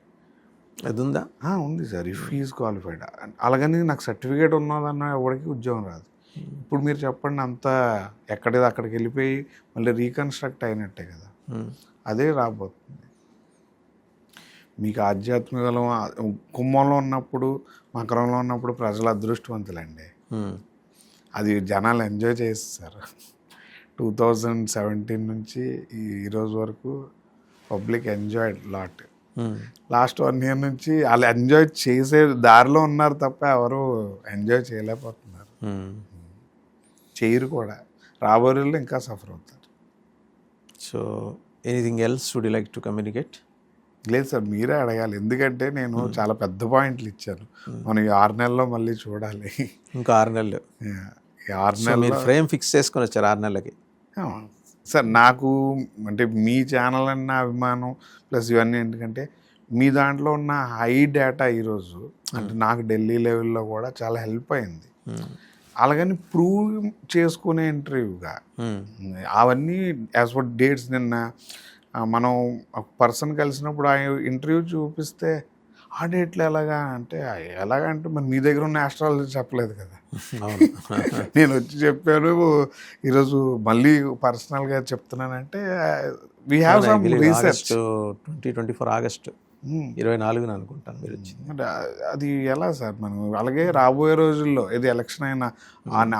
అది ఉందా? ఉంది సార్, ఇఫ్ హీఈస్ క్వాలిఫైడ్. అలాగని నాకు సర్టిఫికేట్ ఉన్నదన్న ఎవరికి ఉద్యోగం రాదు. ఇప్పుడు మీరు చెప్పండి, అంతా ఎక్కడిది అక్కడికి వెళ్ళిపోయి మళ్ళీ రీకన్స్ట్రక్ట్ అయినట్టే కదా. అదే రాబోతుంది. మీకు ఆధ్యాత్మికలో కుంభంలో ఉన్నప్పుడు, మకరంలో ఉన్నప్పుడు ప్రజలు అదృష్టవంతులండి. అది జనాలు ఎంజాయ్ చేస్తారు. 2017 నుంచి ఈరోజు వరకు public enjoy lot. Last 1 year నుంచి వాళ్ళు ఎంజాయ్ చేసే దారిలో ఉన్నారు తప్ప ఎవరు ఎంజాయ్ చేయలేకపోతున్నారు. చేయరు కూడా. రాబోయే రోజుల్లో ఇంకా సఫర్ అవుతారు. So anything else would you like to communicate? లేదు సార్, మీరే అడగాలి. ఎందుకంటే నేను చాలా పెద్ద పాయింట్లు ఇచ్చాను. మనం ఈ 6 నెలల్లో మళ్ళీ చూడాలి. ఇంకా 6 నెలలు. ఈ 6 నెలలు ఫ్రేమ్ ఫిక్స్ చేసుకొని వచ్చారు 6 నెలలకి. సార్ నాకు అంటే మీ ఛానల్ అన్న అభిమానం ప్లస్ ఇవన్నీ ఎందుకంటే మీ దాంట్లో ఉన్న హై డేటా ఈరోజు అంటే నాకు ఢిల్లీ లెవెల్లో కూడా చాలా హెల్ప్ అయింది. అలాగని ప్రూవ్ చేసుకునే ఇంటర్వ్యూగా అవన్నీ యాజ్ పర్ డేట్స్. నిన్న మనం ఒక పర్సన్ కలిసినప్పుడు ఆ ఇంటర్వ్యూ చూపిస్తే ఆ డేట్లు ఎలాగంటే మరి మీ దగ్గర ఉన్న ఆస్ట్రాలజీ చెప్పలేదు కదా. నేను వచ్చి చెప్పాను, ఈరోజు మళ్ళీ పర్సనల్గా చెప్తున్నానంటే we have some research. 2024 August 24 అనుకుంటాను మీరు వచ్చింది. అంటే అది ఎలా సార్, మనం అలాగే రాబోయే రోజుల్లో ఇది ఎలక్షన్ అయిన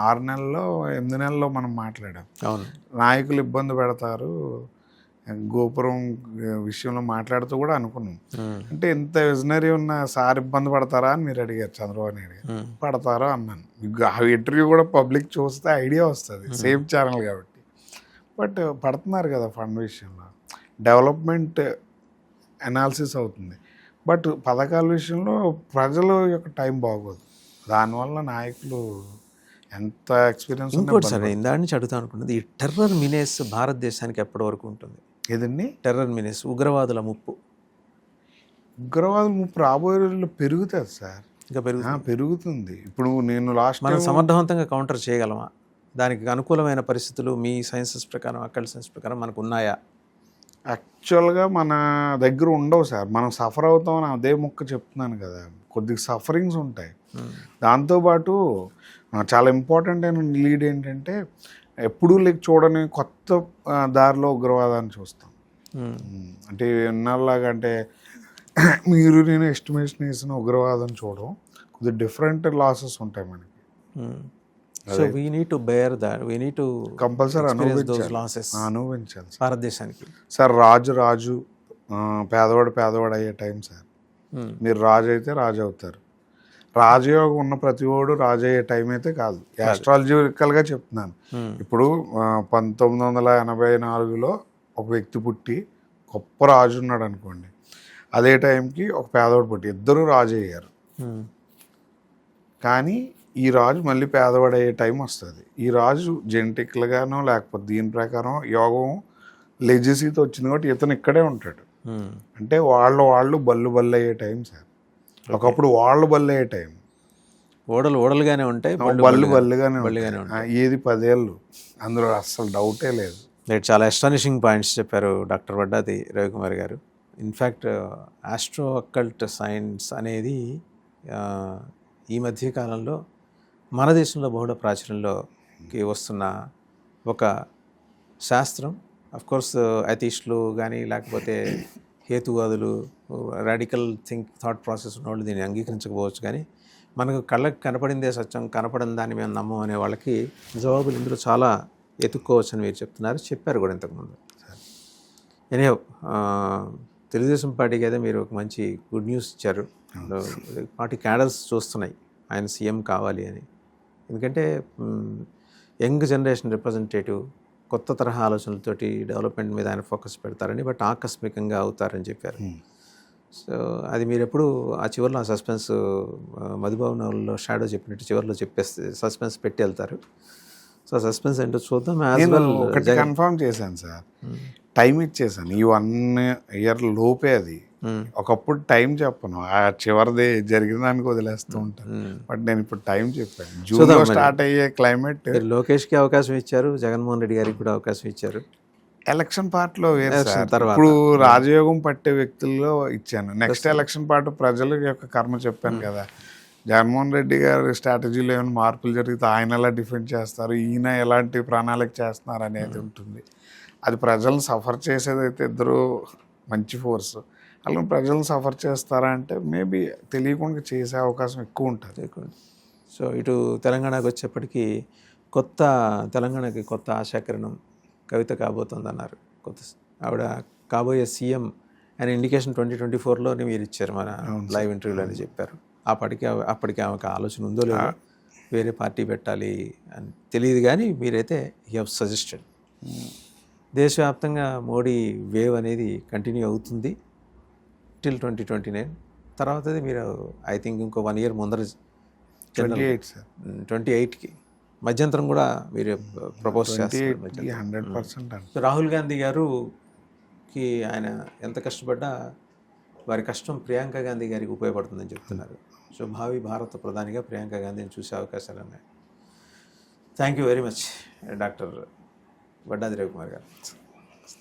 6 నెలల్లో 8 నెలల్లో మనం మాట్లాడాం. అవును, నాయకులు ఇబ్బంది పెడతారు గోపురం విషయంలో మాట్లాడుతూ కూడా అనుకున్నాం. అంటే ఇంత విజనరీ ఉన్న సార్ ఇబ్బంది పడతారా అని మీరు అడిగారు, చంద్రబాబు నాయుడు గారు. పడతారో అన్నాను. ఆ ఇంటర్వ్యూ కూడా పబ్లిక్ చూస్తే ఐడియా వస్తుంది, సేమ్ ఛానల్ కాబట్టి. బట్ పడుతున్నారు కదా ఫండ్ విషయంలో, డెవలప్మెంట్ అనాలిసిస్ అవుతుంది. బట్ పథకాల విషయంలో ప్రజల యొక్క టైం బాగోదు. దానివల్ల నాయకులు ఎంత ఎక్స్పీరియన్స్. ఇంకోటి సార్, ఇందాడి నుంచి అడుగుతాను అనుకున్నది, ఈ టెర్రర్ మినేస్ భారతదేశానికి ఎప్పటి వరకు ఉంటుంది? ఏదండి టెర్రర్ మినేస్, ఉగ్రవాదుల ముప్పు? ఉగ్రవాదుల ముప్పు రాబోయే రోజుల్లో పెరుగుతుంది సార్. ఇంకా పెరుగుతుంది. ఇప్పుడు నేను మనం సమర్థవంతంగా కౌంటర్ చేయగలమా? దానికి అనుకూలమైన పరిస్థితులు మీ సైన్సెస్ ప్రకారం, అక్కడి సైన్స్ ప్రకారం మనకు ఉన్నాయా? యాక్చువల్గా మన దగ్గర ఉండవు సార్. మనం సఫర్ అవుతామని అదే మొక్క చెప్తున్నాను కదా, కొద్దిగా సఫరింగ్స్ ఉంటాయి. దాంతోపాటు చాలా ఇంపార్టెంట్ అయిన లీడ్ ఏంటంటే ఎప్పుడూ చూడని కొత్త దారిలో ఉగ్రవాదాన్ని చూస్తాం. అంటే ఎన్నాళ్ళలాగా అంటే మీరు నేను ఎస్టిమేషన్ వేసిన ఉగ్రవాదం చూడడం కొద్దిగా డిఫరెంట్ లాసెస్ ఉంటాయి మనకి. So we need to bear that, we need to compulsory అనుభవించాలి భారతదేశానికి. సార్ రాజు పేదవాడు అయ్యే టైం సార్. మీరు రాజు అయితే రాజు అవుతారు. రాజయోగం ఉన్న ప్రతి వాడు రాజు అయ్యే టైం అయితే కాదు. ఆస్ట్రాలజికల్గా చెప్తున్నాను. ఇప్పుడు 1984లో ఒక వ్యక్తి పుట్టి గొప్ప రాజు ఉన్నాడు అనుకోండి, అదే టైంకి ఒక పేదవాడు పుట్టి ఇద్దరు రాజు అయ్యారు. కానీ ఈ రాజు మళ్ళీ పేదవాడు అయ్యే టైం వస్తుంది. ఈ రాజు జెనెటిక్లుగానో లేకపోతే దీని ప్రకారం యోగం లెజసీతో వచ్చింది కాబట్టి ఇతను ఇక్కడే ఉంటాడు. అంటే వాళ్ళు బళ్ళు అయ్యే టైం సార్. ఒకప్పుడు వాళ్ళు బళ్ళు అయ్యే టైం, ఓడలు ఓడలుగానే ఉంటాయి, బళ్ళుగానే బళ్ళుగానే ఉంటాయి. ఏది 10 ఏళ్ళు, అందులో అస్సలు డౌటే లేదు. రైట్, చాలా ఎస్టానిషింగ్ పాయింట్స్ చెప్పారు doctor Vaddadi Ravikumar garu. In fact astro occult science అనేది ఈ మధ్య కాలంలో మన దేశంలో బహుళ ప్రాచుర్యంలోకి వస్తున్న ఒక శాస్త్రం. అఫ్కోర్స్ అథీస్టులు కానీ లేకపోతే హేతువాదులు, రాడికల్ థాట్ ప్రాసెస్ ఉన్నవాళ్ళు దీన్ని అంగీకరించకపోవచ్చు, కానీ మనకు కళ్ళకి కనపడిందే సత్యం, కనపడని దాన్ని మేము నమ్మం అనే వాళ్ళకి జవాబులు ఇందులో చాలా ఎత్తుక్కోవచ్చు అని మీరు చెప్పారు కూడా ఇంతకుముందు. ఎనీహౌ, తెలుగుదేశం పార్టీకి అయితే మీరు ఒక మంచి గుడ్ న్యూస్ ఇచ్చారు. పార్టీ క్యాడర్స్ చూస్తున్నాయి ఆయన సీఎం కావాలి అని. ఎందుకంటే యంగ్ జనరేషన్ రిప్రజెంటేటివ్, కొత్త తరహా ఆలోచనలతోటి డెవలప్మెంట్ మీద ఆయన ఫోకస్ పెడతారని, బట్ ఆకస్మికంగా అవుతారని చెప్పారు. సో అది మీరు ఎప్పుడు ఆ చివరిలో ఆ సస్పెన్స్, మధుభవనంలో షాడో చెప్పినట్టు చివరిలో చెప్పేస్తే సస్పెన్స్ పెట్టి వెళ్తారు. సో సస్పెన్స్ ఏంటో చూద్దాం. ఒకటి కన్ఫర్మ్ చేశాను సార్, టైం ఇచ్చేసాను. ఈ 1 ఇయర్ లోపే అది. ఒకప్పుడు టైం చెప్పను, ఆ చివరిది జరిగిన దానికి వదిలేస్తూ ఉంటాను. బట్ నేను ఇప్పుడు టైం చెప్పాను. జూన్లో స్టార్ట్ అయ్యే క్లైమేట్. లోకేష్కి అవకాశం ఇచ్చారు, జగన్మోహన్ రెడ్డి గారికి కూడా అవకాశం ఇచ్చారు. ఎలక్షన్ పార్ట్లో వేరు సార్. ఇప్పుడు రాజయోగం పట్టే వ్యక్తుల్లో ఇచ్చాను. నెక్స్ట్ ఎలక్షన్ పార్ట్ ప్రజల యొక్క కర్మ చెప్పాను కదా. జగన్మోహన్ రెడ్డి గారి స్ట్రాటజీలో ఏమైనా మార్పులు జరిగితే ఆయన ఎలా డిఫెండ్ చేస్తారు, ఈయన ఎలాంటి ప్రణాళిక చేస్తున్నారు అనేది ఉంటుంది. అది ప్రజలను సఫర్ చేసేదైతే ఇద్దరు మంచి ఫోర్స్, అలా ప్రజలను సఫర్ చేస్తారా అంటే మేబీ తెలియకుండా చేసే అవకాశం ఎక్కువ ఉంటుంది. సో ఇటు తెలంగాణకు వచ్చేప్పటికీ తెలంగాణకి కొత్త ఆశాకిరణం కవిత కాబోతుందన్నారు. ఆవిడ కాబోయే సీఎం అనే ఇండికేషన్ 2024లోనే మీరు ఇచ్చారు, మన లైవ్ ఇంటర్వ్యూలో అని చెప్పారు. అప్పటికి ఆమెకు ఆలోచన ఉందో లేదో, వేరే పార్టీ పెట్టాలి అని తెలియదు, కానీ మీరైతే యూ హ్యావ్ సజెస్టెడ్. దేశవ్యాప్తంగా మోడీ వేవ్ అనేది కంటిన్యూ అవుతుంది టిల్ 2029. తర్వాతది మీరు ఐ థింక్ ఇంకో 1 ఇయర్ ముందర 28కి మధ్యంతరం కూడా మీరు ప్రపోజ్ చేస్తారు. 100%. రాహుల్ గాంధీ గారుకి ఆయన ఎంత కష్టపడ్డా వారి కష్టం ప్రియాంక గాంధీ గారికి ఉపయోగపడుతుందని చెప్తున్నారు. సో భావి భారత ప్రధానిగా ప్రియాంక గాంధీని చూసే అవకాశాలు ఉన్నాయి. Thank you very much doctor Vaddadi Ravikumar గారు.